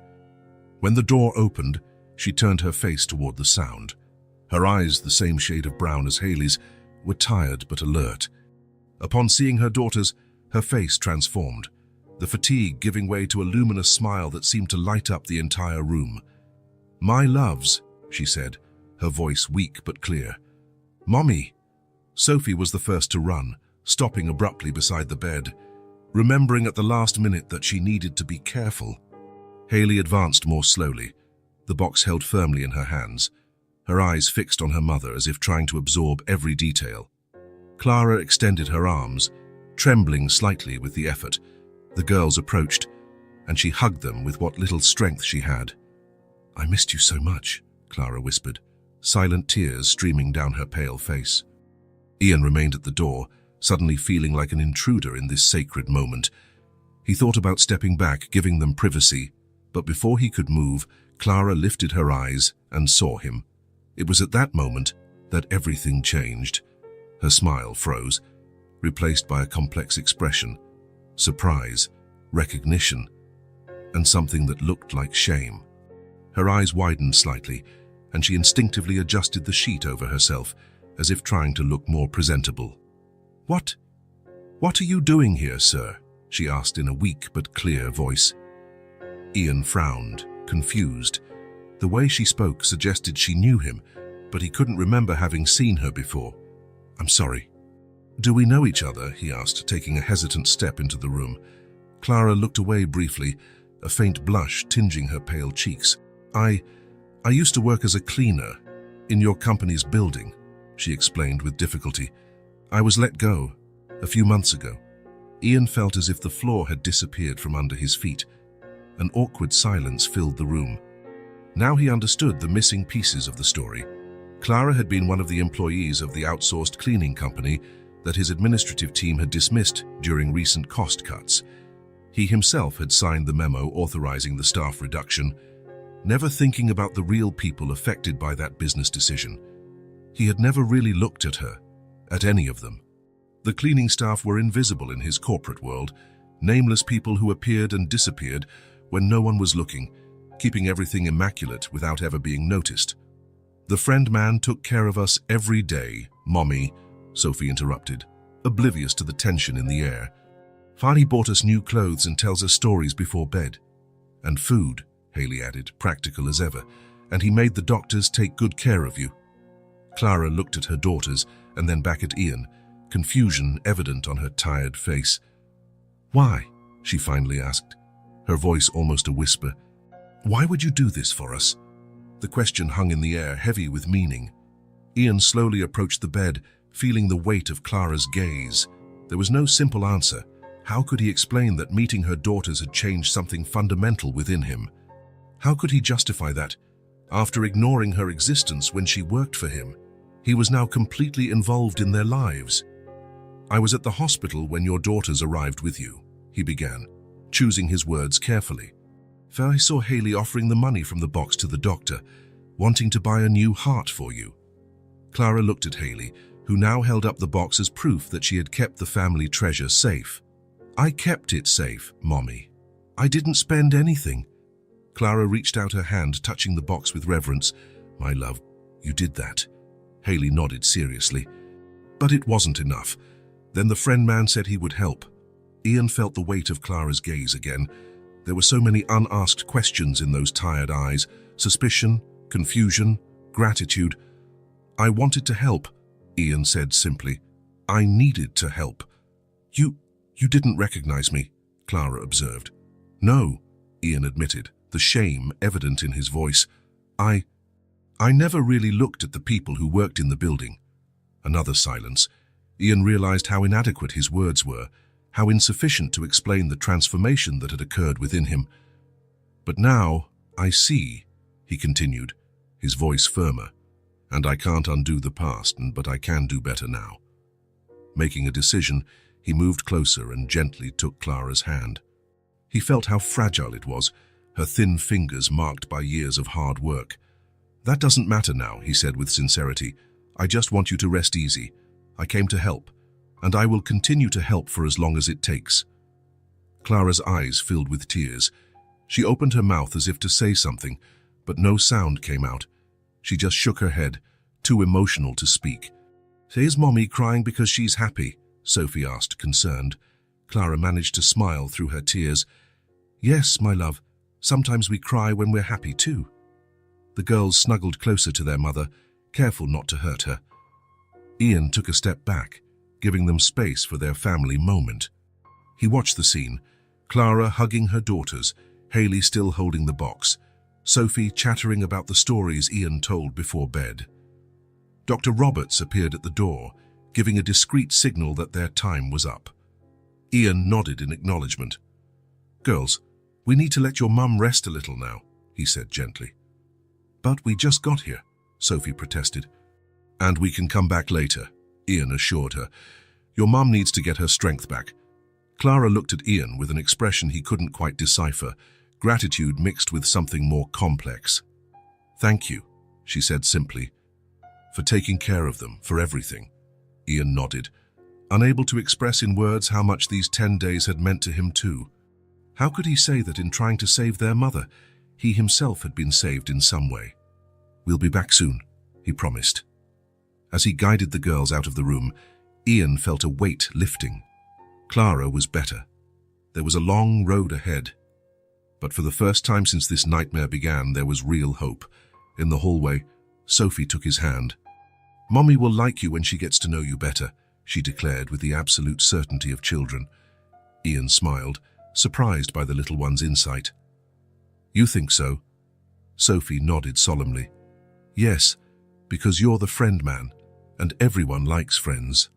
When the door opened, she turned her face toward the sound. Her eyes, the same shade of brown as Haley's, were tired but alert. Upon seeing her daughters, her face transformed, the fatigue giving way to a luminous smile that seemed to light up the entire room. "My loves," she said, her voice weak but clear. "Mommy." Sophie was the first to run, stopping abruptly beside the bed, remembering at the last minute that she needed to be careful. Haley advanced more slowly, the box held firmly in her hands, her eyes fixed on her mother as if trying to absorb every detail. Clara extended her arms, trembling slightly with the effort. The girls approached, and she hugged them with what little strength she had. "I missed you so much," Clara whispered, silent tears streaming down her pale face. Ian remained at the door, suddenly feeling like an intruder in this sacred moment. He thought about stepping back, giving them privacy, but before he could move, Clara lifted her eyes and saw him. It was at that moment that everything changed. Her smile froze, replaced by a complex expression, surprise, recognition, and something that looked like shame. Her eyes widened slightly, and she instinctively adjusted the sheet over herself, as if trying to look more presentable. What are you doing here, sir?" she asked in a weak but clear voice. Ian frowned, confused. The way she spoke suggested she knew him, but he couldn't remember having seen her before. "I'm sorry." "Do we know each other?" he asked, taking a hesitant step into the room. Clara looked away briefly, a faint blush tinging her pale cheeks. I used to work as a cleaner in your company's building," she explained with difficulty. "I was let go a few months ago." Ian felt as if the floor had disappeared from under his feet. An awkward silence filled the room. Now he understood the missing pieces of the story. Clara had been one of the employees of the outsourced cleaning company that his administrative team had dismissed during recent cost cuts. He himself had signed the memo authorizing the staff reduction, never thinking about the real people affected by that business decision. He had never really looked at her, at any of them. The cleaning staff were invisible in his corporate world, nameless people who appeared and disappeared when no one was looking, keeping everything immaculate without ever being noticed. "The friend man took care of us every day, Mommy," Sophie interrupted, oblivious to the tension in the air. "Fani bought us new clothes and tells us stories before bed. And food," Haley added, practical as ever, "and he made the doctors take good care of you." Clara looked at her daughters and then back at Ian, confusion evident on her tired face. "Why?" she finally asked, her voice almost a whisper. "Why would you do this for us?" The question hung in the air, heavy with meaning. Ian slowly approached the bed, feeling the weight of Clara's gaze. There was no simple answer. How could he explain that meeting her daughters had changed something fundamental within him? How could he justify that? After ignoring her existence when she worked for him, he was now completely involved in their lives. "I was at the hospital when your daughters arrived with you," he began, choosing his words carefully. "I saw Haley offering the money from the box to the doctor, wanting to buy a new heart for you." Clara looked at Haley, who now held up the box as proof that she had kept the family treasure safe. "I kept it safe, Mommy. I didn't spend anything." Clara reached out her hand, touching the box with reverence. "My love, You did that. Haley nodded seriously. But it wasn't enough. Then the friend man said he would help. Ian felt the weight of Clara's gaze again. There were so many unasked questions in those tired eyes. Suspicion, confusion, gratitude. I wanted to help, Ian said simply. I needed to help. You didn't recognize me, Clara observed. No, Ian admitted, the shame evident in his voice. I never really looked at the people who worked in the building. Another silence. Ian realized how inadequate his words were, how insufficient to explain the transformation that had occurred within him. But now, I see, he continued, his voice firmer, and I can't undo the past, but I can do better now. Making a decision, he moved closer and gently took Clara's hand. He felt how fragile it was, her thin fingers marked by years of hard work. That doesn't matter now, he said with sincerity. I just want you to rest easy. I came to help, and I will continue to help for as long as it takes. Clara's eyes filled with tears. She opened her mouth as if to say something, but no sound came out. She just shook her head, too emotional to speak. Is Mommy crying because she's happy? Sophie asked, concerned. Clara managed to smile through her tears. Yes, my love. Sometimes we cry when we're happy too. The girls snuggled closer to their mother, careful not to hurt her. Ian took a step back, giving them space for their family moment. He watched the scene, Clara hugging her daughters, Haley still holding the box, Sophie chattering about the stories Ian told before bed. Dr. Roberts appeared at the door, giving a discreet signal that their time was up. Ian nodded in acknowledgement. Girls, we need to let your mum rest a little now, he said gently. But we just got here, Sophie protested. And we can come back later, Ian assured her. Your mum needs to get her strength back. Clara looked at Ian with an expression he couldn't quite decipher, gratitude mixed with something more complex. Thank you, she said simply. For taking care of them, for everything. Ian nodded, unable to express in words how much these 10 days had meant to him too. How could he say that in trying to save their mother, he himself had been saved in some way? We'll be back soon, he promised. As he guided the girls out of the room, Ian felt a weight lifting. Clara was better. There was a long road ahead. But for the first time since this nightmare began, there was real hope. In the hallway, Sophie took his hand. Mommy will like you when she gets to know you better, she declared with the absolute certainty of children. Ian smiled, surprised by the little one's insight. You think so? Sophie nodded solemnly. Yes, because you're the friend man, and everyone likes friends.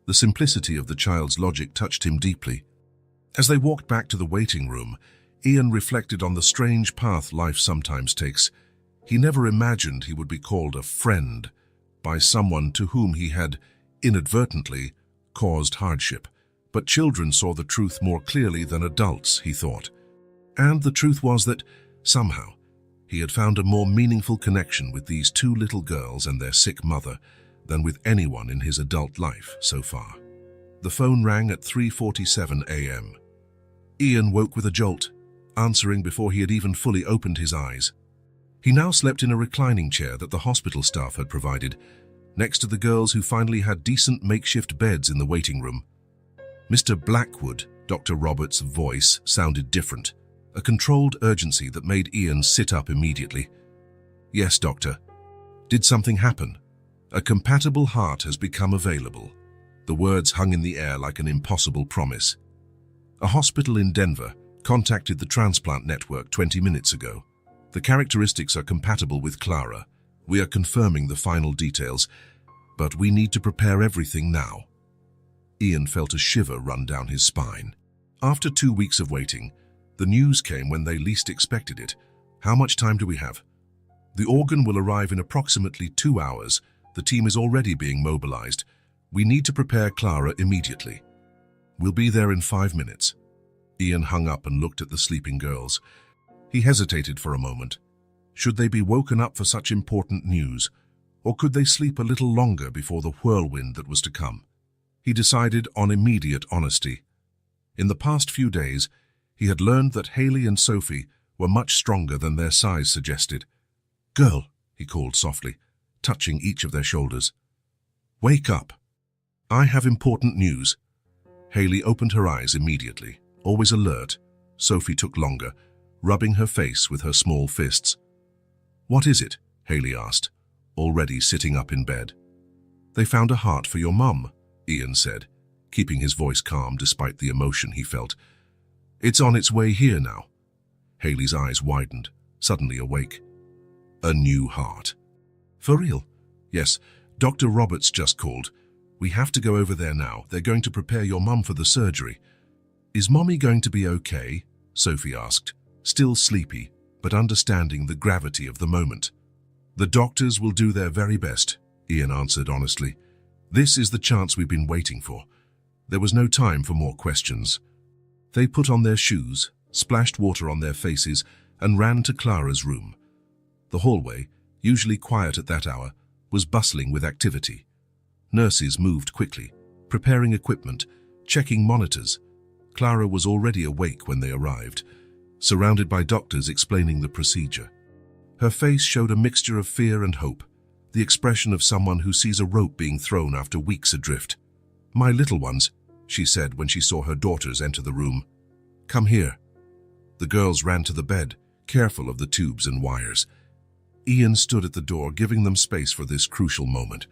The simplicity of the child's logic touched him deeply. As they walked back to the waiting room, Ian reflected on the strange path life sometimes takes. He never imagined he would be called a friend by someone to whom he had, inadvertently, caused hardship. But children saw the truth more clearly than adults, he thought. And the truth was that, somehow, he had found a more meaningful connection with these two little girls and their sick mother than with anyone in his adult life so far. The phone rang at 3:47 a.m. Ian woke with a jolt, answering before he had even fully opened his eyes. He now slept in a reclining chair that the hospital staff had provided, next to the girls who finally had decent makeshift beds in the waiting room. Mr. Blackwood, Dr. Roberts' voice sounded different, a controlled urgency that made Ian sit up immediately. Yes, doctor. Did something happen? A compatible heart has become available. The words hung in the air like an impossible promise. A hospital in Denver contacted the transplant network 20 minutes ago. The characteristics are compatible with Clara. We are confirming the final details, but we need to prepare everything now. Ian felt a shiver run down his spine. After 2 weeks of waiting, the news came when they least expected it. How much time do we have? The organ will arrive in approximately 2 hours. The team is already being mobilized. We need to prepare Clara immediately. We'll be there in 5 minutes. Ian hung up and looked at the sleeping girls. He hesitated for a moment. Should they be woken up for such important news, or could they sleep a little longer before the whirlwind that was to come? He decided on immediate honesty. In the past few days, he had learned that Haley and Sophie were much stronger than their size suggested. Girl, he called softly, touching each of their shoulders. "Wake up. I have important news." Haley opened her eyes immediately. Always alert, Sophie took longer, rubbing her face with her small fists. "What is it?" Haley asked, already sitting up in bed. "They found a heart for your mum," Ian said, keeping his voice calm despite the emotion he felt. "It's on its way here now." Haley's eyes widened, suddenly awake. "A new heart." "For real?" "Yes, Dr. Roberts just called. We have to go over there now. They're going to prepare your mum for the surgery." "Is Mommy going to be okay?" Sophie asked, still sleepy, but understanding the gravity of the moment. "The doctors will do their very best," Ian answered honestly. "This is the chance we've been waiting for." There was no time for more questions. They put on their shoes, splashed water on their faces, and ran to Clara's room. The hallway, usually quiet at that hour, was bustling with activity. Nurses moved quickly, preparing equipment, checking monitors. Clara was already awake when they arrived, surrounded by doctors explaining the procedure. Her face showed a mixture of fear and hope, the expression of someone who sees a rope being thrown after weeks adrift. "My little ones," she said when she saw her daughters enter the room. "Come here." The girls ran to the bed, careful of the tubes and wires. Ian stood at the door, giving them space for this crucial moment.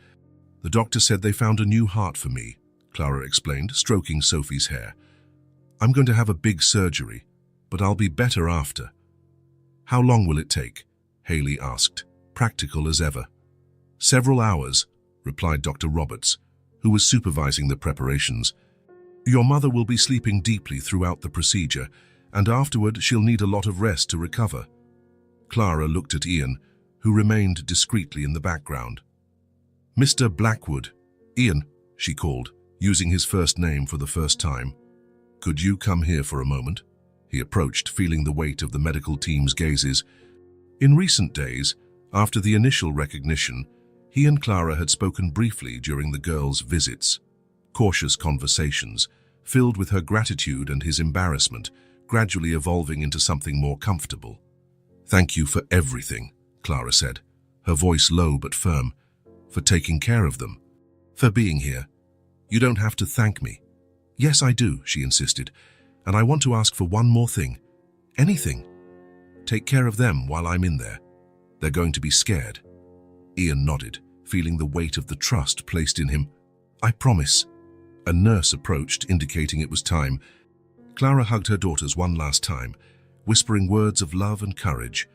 "The doctor said they found a new heart for me," Clara explained, stroking Sophie's hair. "I'm going to have a big surgery, but I'll be better after." "How long will it take?" Haley asked, practical as ever. "Several hours," replied Dr. Roberts, who was supervising the preparations. "Your mother will be sleeping deeply throughout the procedure, and afterward she'll need a lot of rest to recover." Clara looked at Ian, who remained discreetly in the background. "Mr. Blackwood." "Ian," she called, using his first name for the first time. "Could you come here for a moment?" He approached, feeling the weight of the medical team's gazes. In recent days, after the initial recognition, he and Clara had spoken briefly during the girls' visits. Cautious conversations, filled with her gratitude and his embarrassment, gradually evolving into something more comfortable. "Thank you for everything," Clara said, her voice low but firm. "For taking care of them. For being here. You don't have to thank me." "Yes, I do," she insisted. "And I want to ask for one more thing. Anything. Take care of them while I'm in there. They're going to be scared." Ian nodded, feeling the weight of the trust placed in him. "I promise." A nurse approached, indicating it was time. Clara hugged her daughters one last time, whispering words of love and courage.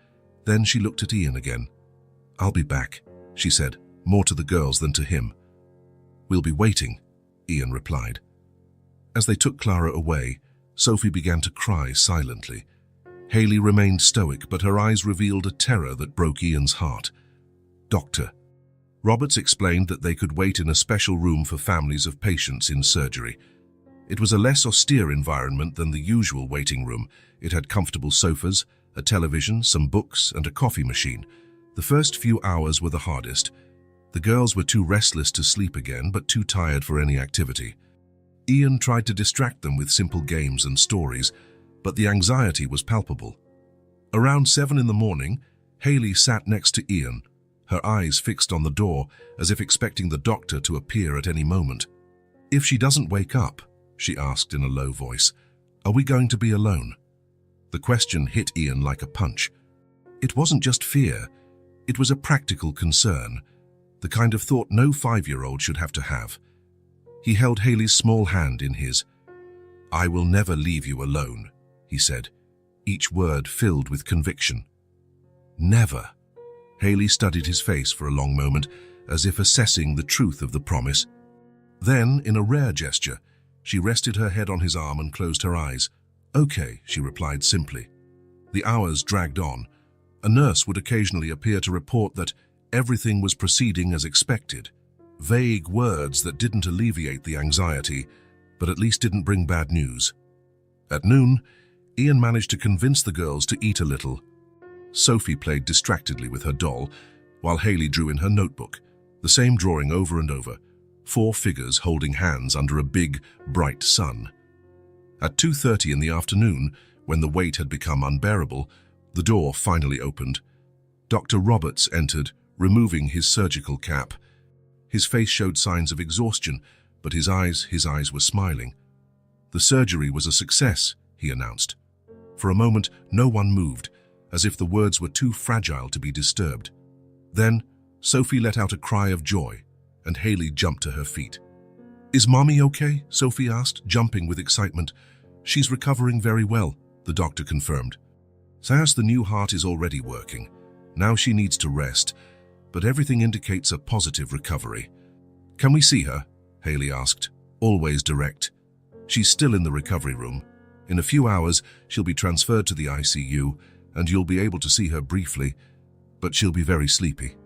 Then she looked at Ian again. "I'll be back," she said, more to the girls than to him. "We'll be waiting," Ian replied. As they took Clara away, Sophie began to cry silently. Haley remained stoic, but her eyes revealed a terror that broke Ian's heart. "Doctor." Roberts explained that they could wait in a special room for families of patients in surgery. It was a less austere environment than the usual waiting room. It had comfortable sofas, a television, some books, and a coffee machine. The first few hours were the hardest. The girls were too restless to sleep again, but too tired for any activity. Ian tried to distract them with simple games and stories, but the anxiety was palpable. Around 7 in the morning, Haley sat next to Ian, her eyes fixed on the door, as if expecting the doctor to appear at any moment. "If she doesn't wake up," she asked in a low voice, "are we going to be alone?" The question hit Ian like a punch. It wasn't just fear, it was a practical concern, the kind of thought no 5-year-old should have to have. He held Haley's small hand in his. "I will never leave you alone," he said, each word filled with conviction. "Never." Haley studied his face for a long moment, as if assessing the truth of the promise. Then, in a rare gesture, she rested her head on his arm and closed her eyes. "Okay," she replied simply. The hours dragged on. A nurse would occasionally appear to report that everything was proceeding as expected. Vague words that didn't alleviate the anxiety, but at least didn't bring bad news. At noon, Ian managed to convince the girls to eat a little. Sophie played distractedly with her doll, while Haley drew in her notebook, the same drawing over and over, 4 figures holding hands under a big, bright sun. At 2:30 in the afternoon, when the wait had become unbearable, the door finally opened. Dr. Roberts entered, removing his surgical cap. His face showed signs of exhaustion, but his eyes were smiling. "The surgery was a success," he announced. For a moment, no one moved, as if the words were too fragile to be disturbed. Then, Sophie let out a cry of joy, and Haley jumped to her feet. "Is Mommy okay?" Sophie asked, jumping with excitement. "She's recovering very well," the doctor confirmed. "Sayas, the new heart is already working. Now she needs to rest, but everything indicates a positive recovery." "Can we see her?" Haley asked, always direct. "She's still in the recovery room. In a few hours, she'll be transferred to the ICU, and you'll be able to see her briefly, but she'll be very sleepy."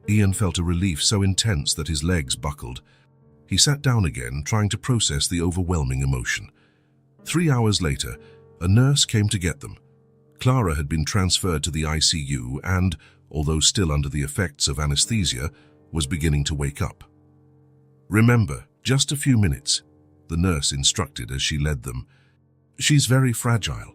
Ian felt a relief so intense that his legs buckled. He sat down again, trying to process the overwhelming emotion. 3 hours later, a nurse came to get them. Clara had been transferred to the ICU and, although still under the effects of anesthesia, was beginning to wake up. "Remember, just a few minutes," the nurse instructed as she led them. "She's very fragile."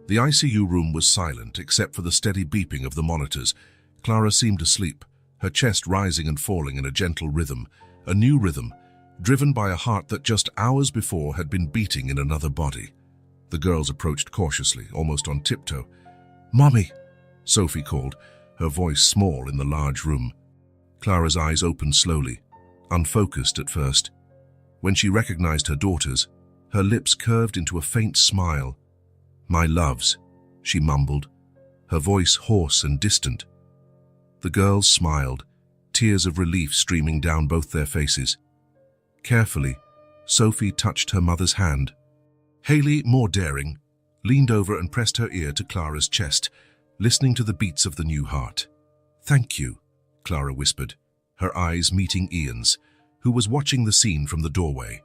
The ICU room was silent except for the steady beeping of the monitors. Clara seemed asleep, her chest rising and falling in a gentle rhythm, a new rhythm, driven by a heart that just hours before had been beating in another body. The girls approached cautiously, almost on tiptoe. "Mommy," Sophie called, her voice small in the large room. Clara's eyes opened slowly, unfocused at first. When she recognized her daughters, her lips curved into a faint smile. "My loves," she mumbled, her voice hoarse and distant. The girls smiled, tears of relief streaming down both their faces. Carefully, Sophie touched her mother's hand. Haley, more daring, leaned over and pressed her ear to Clara's chest, listening to the beats of the new heart. "Thank you," Clara whispered, her eyes meeting Ian's, who was watching the scene from the doorway.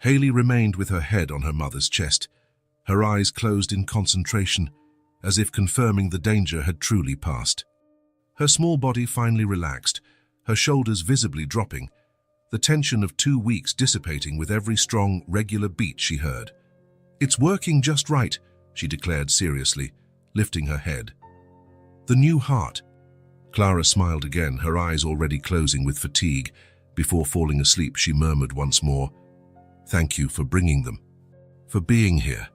Haley remained with her head on her mother's chest, her eyes closed in concentration, as if confirming the danger had truly passed. Her small body finally relaxed, her shoulders visibly dropping, the tension of 2 weeks dissipating with every strong, regular beat she heard. "It's working just right," she declared seriously, lifting her head. "The new heart." Clara smiled again, her eyes already closing with fatigue. Before falling asleep, she murmured once more, "Thank you for bringing them, for being here."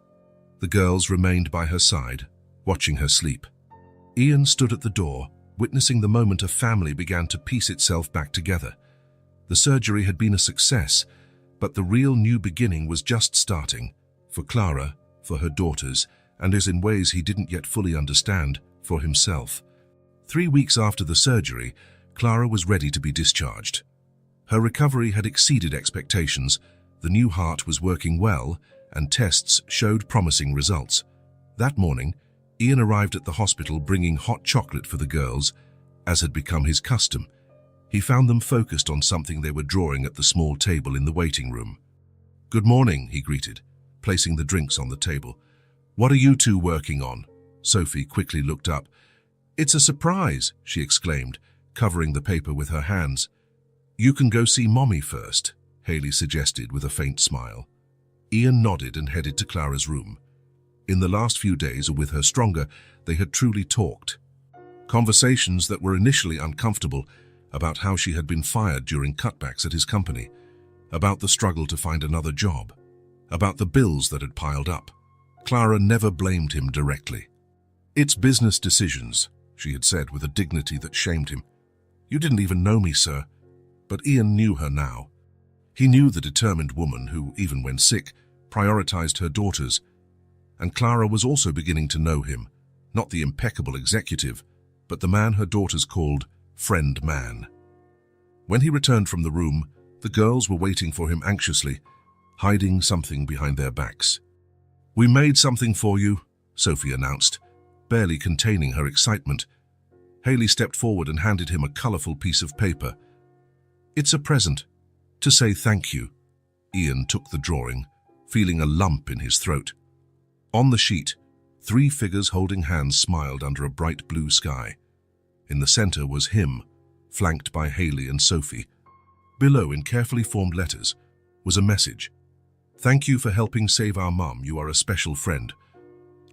The girls remained by her side, watching her sleep. Ian stood at the door, witnessing the moment a family began to piece itself back together. The surgery had been a success, but the real new beginning was just starting, for Clara, for her daughters, and as in ways he didn't yet fully understand, for himself. 3 weeks after the surgery, Clara was ready to be discharged. Her recovery had exceeded expectations, the new heart was working well, and tests showed promising results. That morning, Ian arrived at the hospital bringing hot chocolate for the girls, as had become his custom. He found them focused on something they were drawing at the small table in the waiting room. "Good morning," he greeted, placing the drinks on the table. "What are you two working on?" Sophie quickly looked up. "It's a surprise," she exclaimed, covering the paper with her hands. "You can go see Mommy first," Haley suggested with a faint smile. Ian nodded and headed to Clara's room. In the last few days, or with her stronger, they had truly talked. Conversations that were initially uncomfortable, about how she had been fired during cutbacks at his company, about the struggle to find another job, about the bills that had piled up. Clara never blamed him directly. "It's business decisions," she had said with a dignity that shamed him. "You didn't even know me, sir." But Ian knew her now. He knew the determined woman who, even when sick, prioritized her daughters. And Clara was also beginning to know him, not the impeccable executive, but the man her daughters called friend man. When he returned from the room, the girls were waiting for him anxiously, hiding something behind their backs. "We made something for you," Sophie announced, barely containing her excitement. Haley stepped forward and handed him a colorful piece of paper. "It's a present, to say thank you." Ian took the drawing, feeling a lump in his throat. On the sheet, 3 figures holding hands smiled under a bright blue sky. In the center was him, flanked by Haley and Sophie. Below, in carefully formed letters, was a message. "Thank you for helping save our mum. You are a special friend."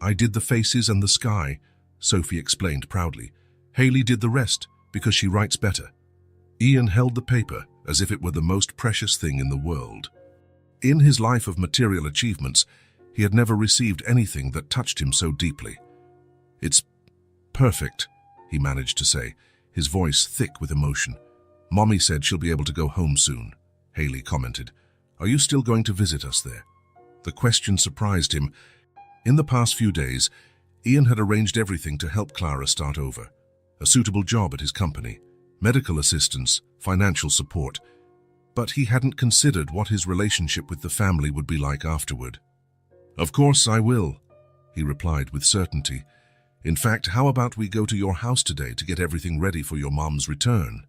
"I did the faces and the sky," Sophie explained proudly. "Haley did the rest, Because she writes better. Ian held the paper as if it were the most precious thing in the world. In his life of material achievements, he had never received anything that touched him so deeply. "It's perfect," he managed to say, his voice thick with emotion. "Mommy said she'll be able to go home soon," Haley commented. "Are you still going to visit us there?" The question surprised him. In the past few days, Ian had arranged everything to help Clara start over. A suitable job at his company, medical assistance, financial support. But he hadn't considered what his relationship with the family would be like afterward. "Of course I will," he replied with certainty. "In fact, how about we go to your house today to get everything ready for your mom's return?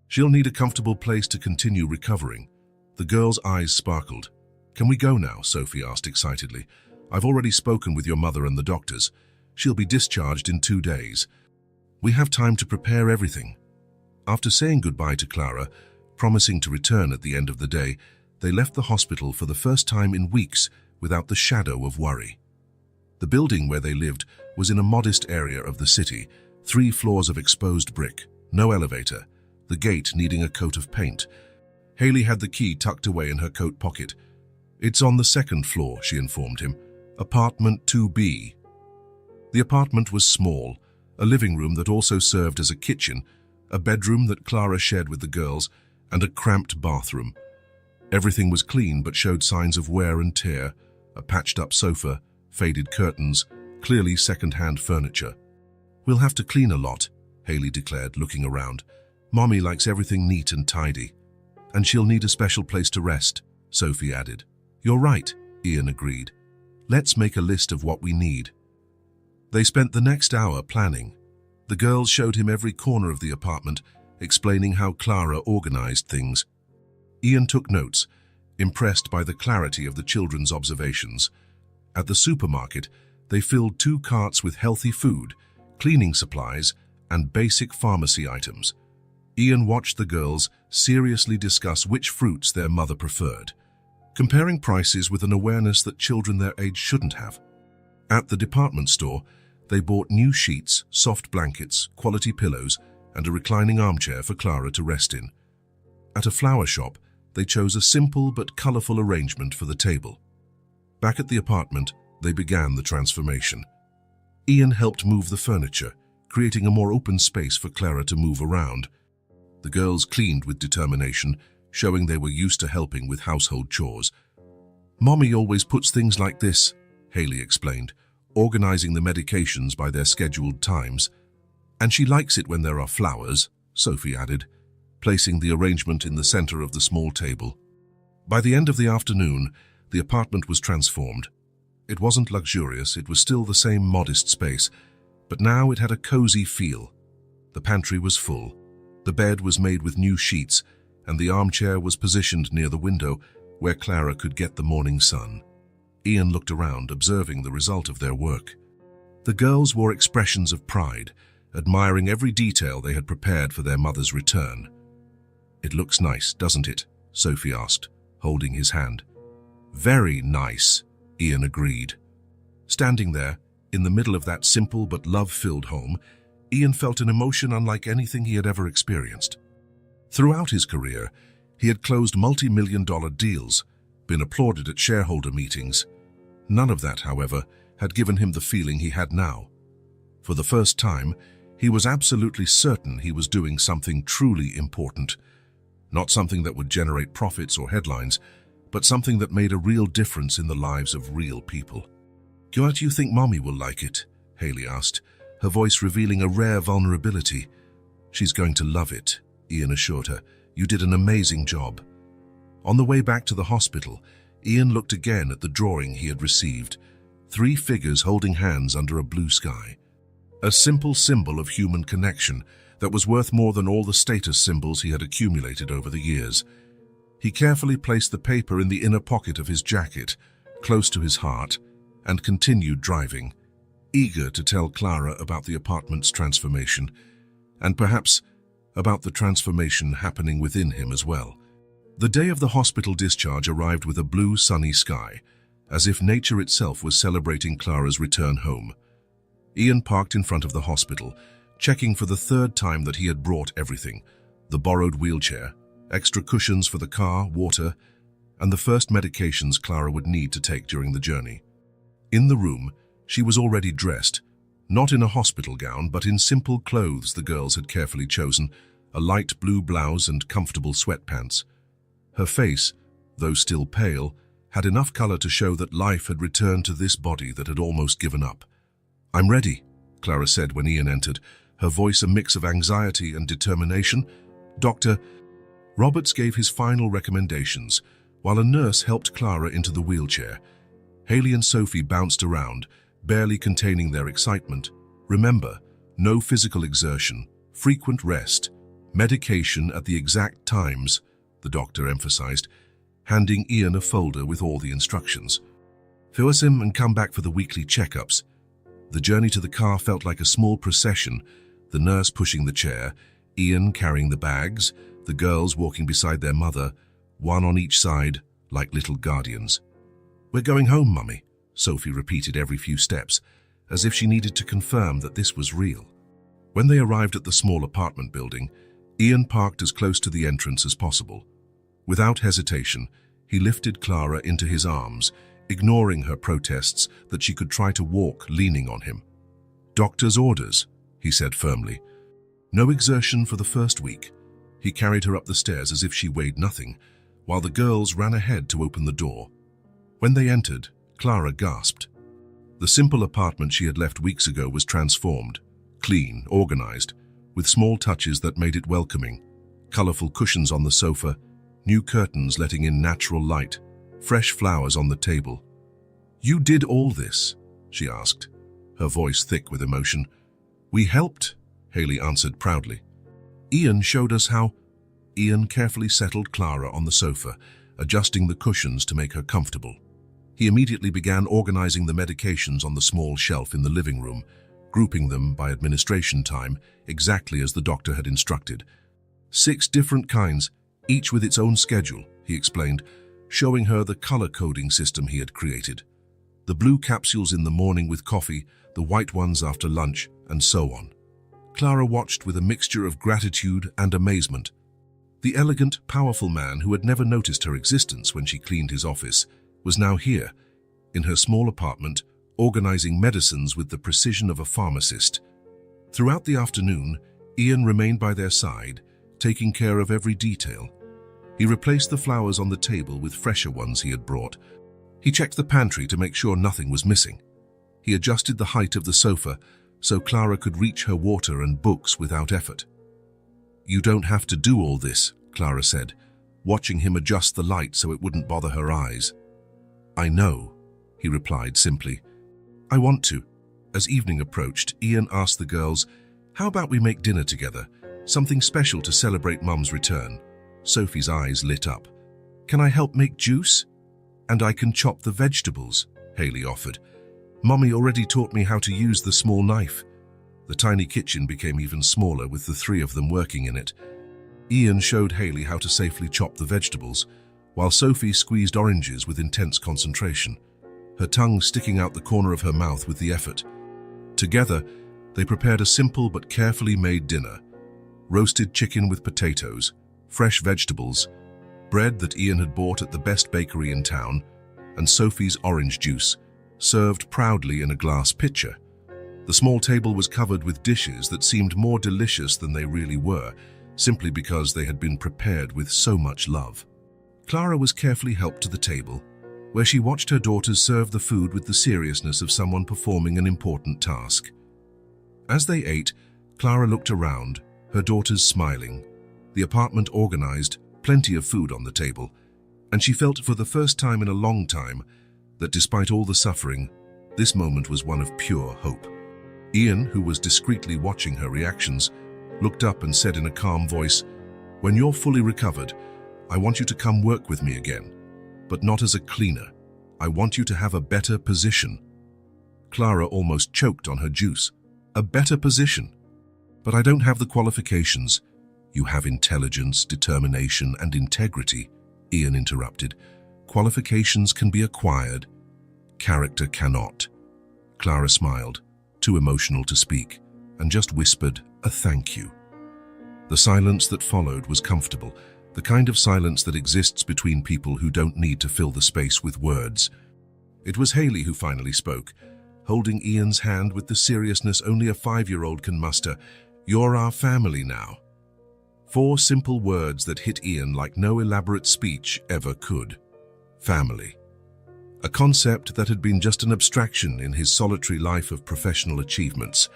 She'll need a comfortable place to continue recovering." The girl's eyes sparkled. "Can we go now?" Sophie asked excitedly. "I've already spoken with your mother and the doctors. She'll be discharged in 2 days. We have time to prepare everything." After saying goodbye to Clara, promising to return at the end of the day, they left the hospital for the first time in weeks without the shadow of worry. The building where they lived was in a modest area of the city, 3 floors of exposed brick, no elevator, the gate needing a coat of paint. Haley had the key tucked away in her coat pocket. "It's on the 2nd floor," she informed him. "Apartment 2B. The apartment was small, a living room that also served as a kitchen, a bedroom that Clara shared with the girls, and a cramped bathroom. Everything was clean but showed signs of wear and tear, a patched-up sofa, faded curtains, clearly second-hand furniture. "We'll have to clean a lot," Haley declared, looking around. "Mommy likes everything neat and tidy. And she'll need a special place to rest," Sophie added. "You're right," Ian agreed. "Let's make a list of what we need." They spent the next hour planning. The girls showed him every corner of the apartment, explaining how Clara organized things. Ian took notes, impressed by the clarity of the children's observations. At the supermarket, they filled 2 carts with healthy food, cleaning supplies, and basic pharmacy items. Ian watched the girls seriously discuss which fruits their mother preferred, comparing prices with an awareness that children their age shouldn't have. At the department store, they bought new sheets, soft blankets, quality pillows, and a reclining armchair for Clara to rest in. At a flower shop, they chose a simple but colorful arrangement for the table. Back at the apartment, they began the transformation. Ian helped move the furniture, creating a more open space for Clara to move around. The girls cleaned with determination, showing they were used to helping with household chores. "Mommy always puts things like this," Haley explained, organizing the medications by their scheduled times. "And she likes it when there are flowers," Sophie added, placing the arrangement in the center of the small table. By the end of the afternoon, the apartment was transformed. It wasn't luxurious, it was still the same modest space, but now it had a cozy feel. The pantry was full. The bed was made with new sheets, and the armchair was positioned near the window where Clara could get the morning sun. Ian looked around, observing the result of their work. The girls wore expressions of pride, admiring every detail they had prepared for their mother's return. "It looks nice, doesn't it?" Sophie asked, holding his hand. "Very nice," Ian agreed. Standing there, in the middle of that simple but love-filled home, Ian felt an emotion unlike anything he had ever experienced. Throughout his career, he had closed multi-million-dollar deals, been applauded at shareholder meetings. None of that, however, had given him the feeling he had now. For the first time, he was absolutely certain he was doing something truly important. Not something that would generate profits or headlines, but something that made a real difference in the lives of real people. "Do you think Mommy will like it?" Haley asked, her voice revealing a rare vulnerability. "She's going to love it," Ian assured her. "You did an amazing job." On the way back to the hospital, Ian looked again at the drawing he had received, 3 figures holding hands under a blue sky. A simple symbol of human connection that was worth more than all the status symbols he had accumulated over the years. He carefully placed the paper in the inner pocket of his jacket, close to his heart, and continued driving, eager to tell Clara about the apartment's transformation, and perhaps about the transformation happening within him as well. The day of the hospital discharge arrived with a blue, sunny sky, as if nature itself was celebrating Clara's return home. Ian parked in front of the hospital, checking for the third time that he had brought everything: the borrowed wheelchair, extra cushions for the car, water, and the first medications Clara would need to take during the journey. In the room, she was already dressed, not in a hospital gown, but in simple clothes the girls had carefully chosen, a light blue blouse and comfortable sweatpants. Her face, though still pale, had enough color to show that life had returned to this body that had almost given up. "I'm ready," Clara said when Ian entered, her voice a mix of anxiety and determination. "Doctor..." Roberts gave his final recommendations, while a nurse helped Clara into the wheelchair. Haley and Sophie bounced around, barely containing their excitement. "Remember, no physical exertion, frequent rest, medication at the exact times," the doctor emphasized, handing Ian a folder with all the instructions. "Fill him and come back for the weekly checkups." The journey to the car felt like a small procession, the nurse pushing the chair, Ian carrying the bags, the girls walking beside their mother, one on each side, like little guardians. "We're going home, Mummy," Sophie repeated every few steps, as if she needed to confirm that this was real. When they arrived at the small apartment building, Ian parked as close to the entrance as possible. Without hesitation, he lifted Clara into his arms, ignoring her protests that she could try to walk leaning on him. "Doctor's orders," he said firmly. "No exertion for the first week." He carried her up the stairs as if she weighed nothing, while the girls ran ahead to open the door. When they entered, Clara gasped. The simple apartment she had left weeks ago was transformed, clean, organized, with small touches that made it welcoming. Colorful cushions on the sofa, new curtains letting in natural light, fresh flowers on the table. "You did all this?" she asked, her voice thick with emotion. "We helped," Haley answered proudly. "Ian showed us how." Ian carefully settled Clara on the sofa, adjusting the cushions to make her comfortable. He immediately began organizing the medications on the small shelf in the living room, grouping them by administration time, exactly as the doctor had instructed. 6 different kinds, each with its own schedule, he explained, showing her the color-coding system he had created. The blue capsules in the morning with coffee, the white ones after lunch, and so on. Clara watched with a mixture of gratitude and amazement. The elegant, powerful man who had never noticed her existence when she cleaned his office was now here, in her small apartment, organizing medicines with the precision of a pharmacist. Throughout the afternoon, Ian remained by their side, taking care of every detail. He replaced the flowers on the table with fresher ones he had brought. He checked the pantry to make sure nothing was missing. He adjusted the height of the sofa so Clara could reach her water and books without effort. "You don't have to do all this," Clara said, watching him adjust the light so it wouldn't bother her eyes. "I know," he replied simply. "I want to." As evening approached, Ian asked the girls, "How about we make dinner together? Something special to celebrate Mum's return." Sophie's eyes lit up. "Can I help make juice?" "And I can chop the vegetables," Haley offered. "Mummy already taught me how to use the small knife." The tiny kitchen became even smaller with the 3 of them working in it. Ian showed Haley how to safely chop the vegetables, while Sophie squeezed oranges with intense concentration, her tongue sticking out the corner of her mouth with the effort. Together, they prepared a simple but carefully made dinner: roasted chicken with potatoes, fresh vegetables, bread that Ian had bought at the best bakery in town, and Sophie's orange juice, served proudly in a glass pitcher. The small table was covered with dishes that seemed more delicious than they really were, simply because they had been prepared with so much love. Clara was carefully helped to the table, where she watched her daughters serve the food with the seriousness of someone performing an important task. As they ate, Clara looked around, her daughters smiling, the apartment organized, plenty of food on the table, and she felt for the first time in a long time that despite all the suffering, this moment was one of pure hope. Ian, who was discreetly watching her reactions, looked up and said in a calm voice, "When you're fully recovered, I want you to come work with me again, but not as a cleaner. I want you to have a better position." Clara almost choked on her juice. "A better position? But I don't have the qualifications." "You have intelligence, determination, and integrity," Ian interrupted. "Qualifications can be acquired. Character cannot." Clara smiled, too emotional to speak. and just whispered a thank you. The silence that followed was comfortable, the kind of silence that exists between people who don't need to fill the space with words. It was Haley who finally spoke, holding Ian's hand with the seriousness only a 5-year-old can muster. "You're our family now." 4 simple words that hit Ian like no elaborate speech ever could. Family. A concept that had been just an abstraction in his solitary life of professional achievements.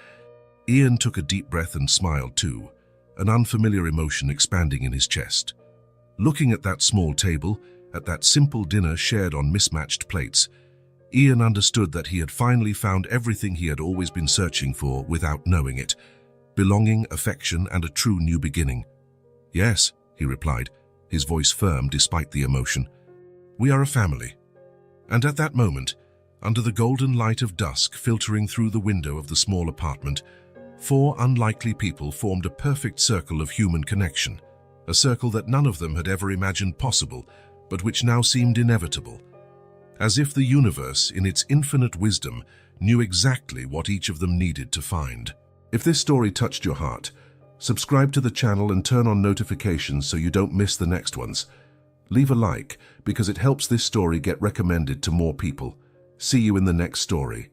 Ian took a deep breath and smiled too, an unfamiliar emotion expanding in his chest. Looking at that small table, at that simple dinner shared on mismatched plates, Ian understood that he had finally found everything he had always been searching for without knowing it: belonging, affection, and a true new beginning. "Yes," he replied, his voice firm despite the emotion. "We are a family." And at that moment, under the golden light of dusk filtering through the window of the small apartment, 4 unlikely people formed a perfect circle of human connection, a circle that none of them had ever imagined possible, but which now seemed inevitable. As if the universe, in its infinite wisdom, knew exactly what each of them needed to find. If this story touched your heart, subscribe to the channel and turn on notifications so you don't miss the next ones. Leave a like, because it helps this story get recommended to more people. See you in the next story.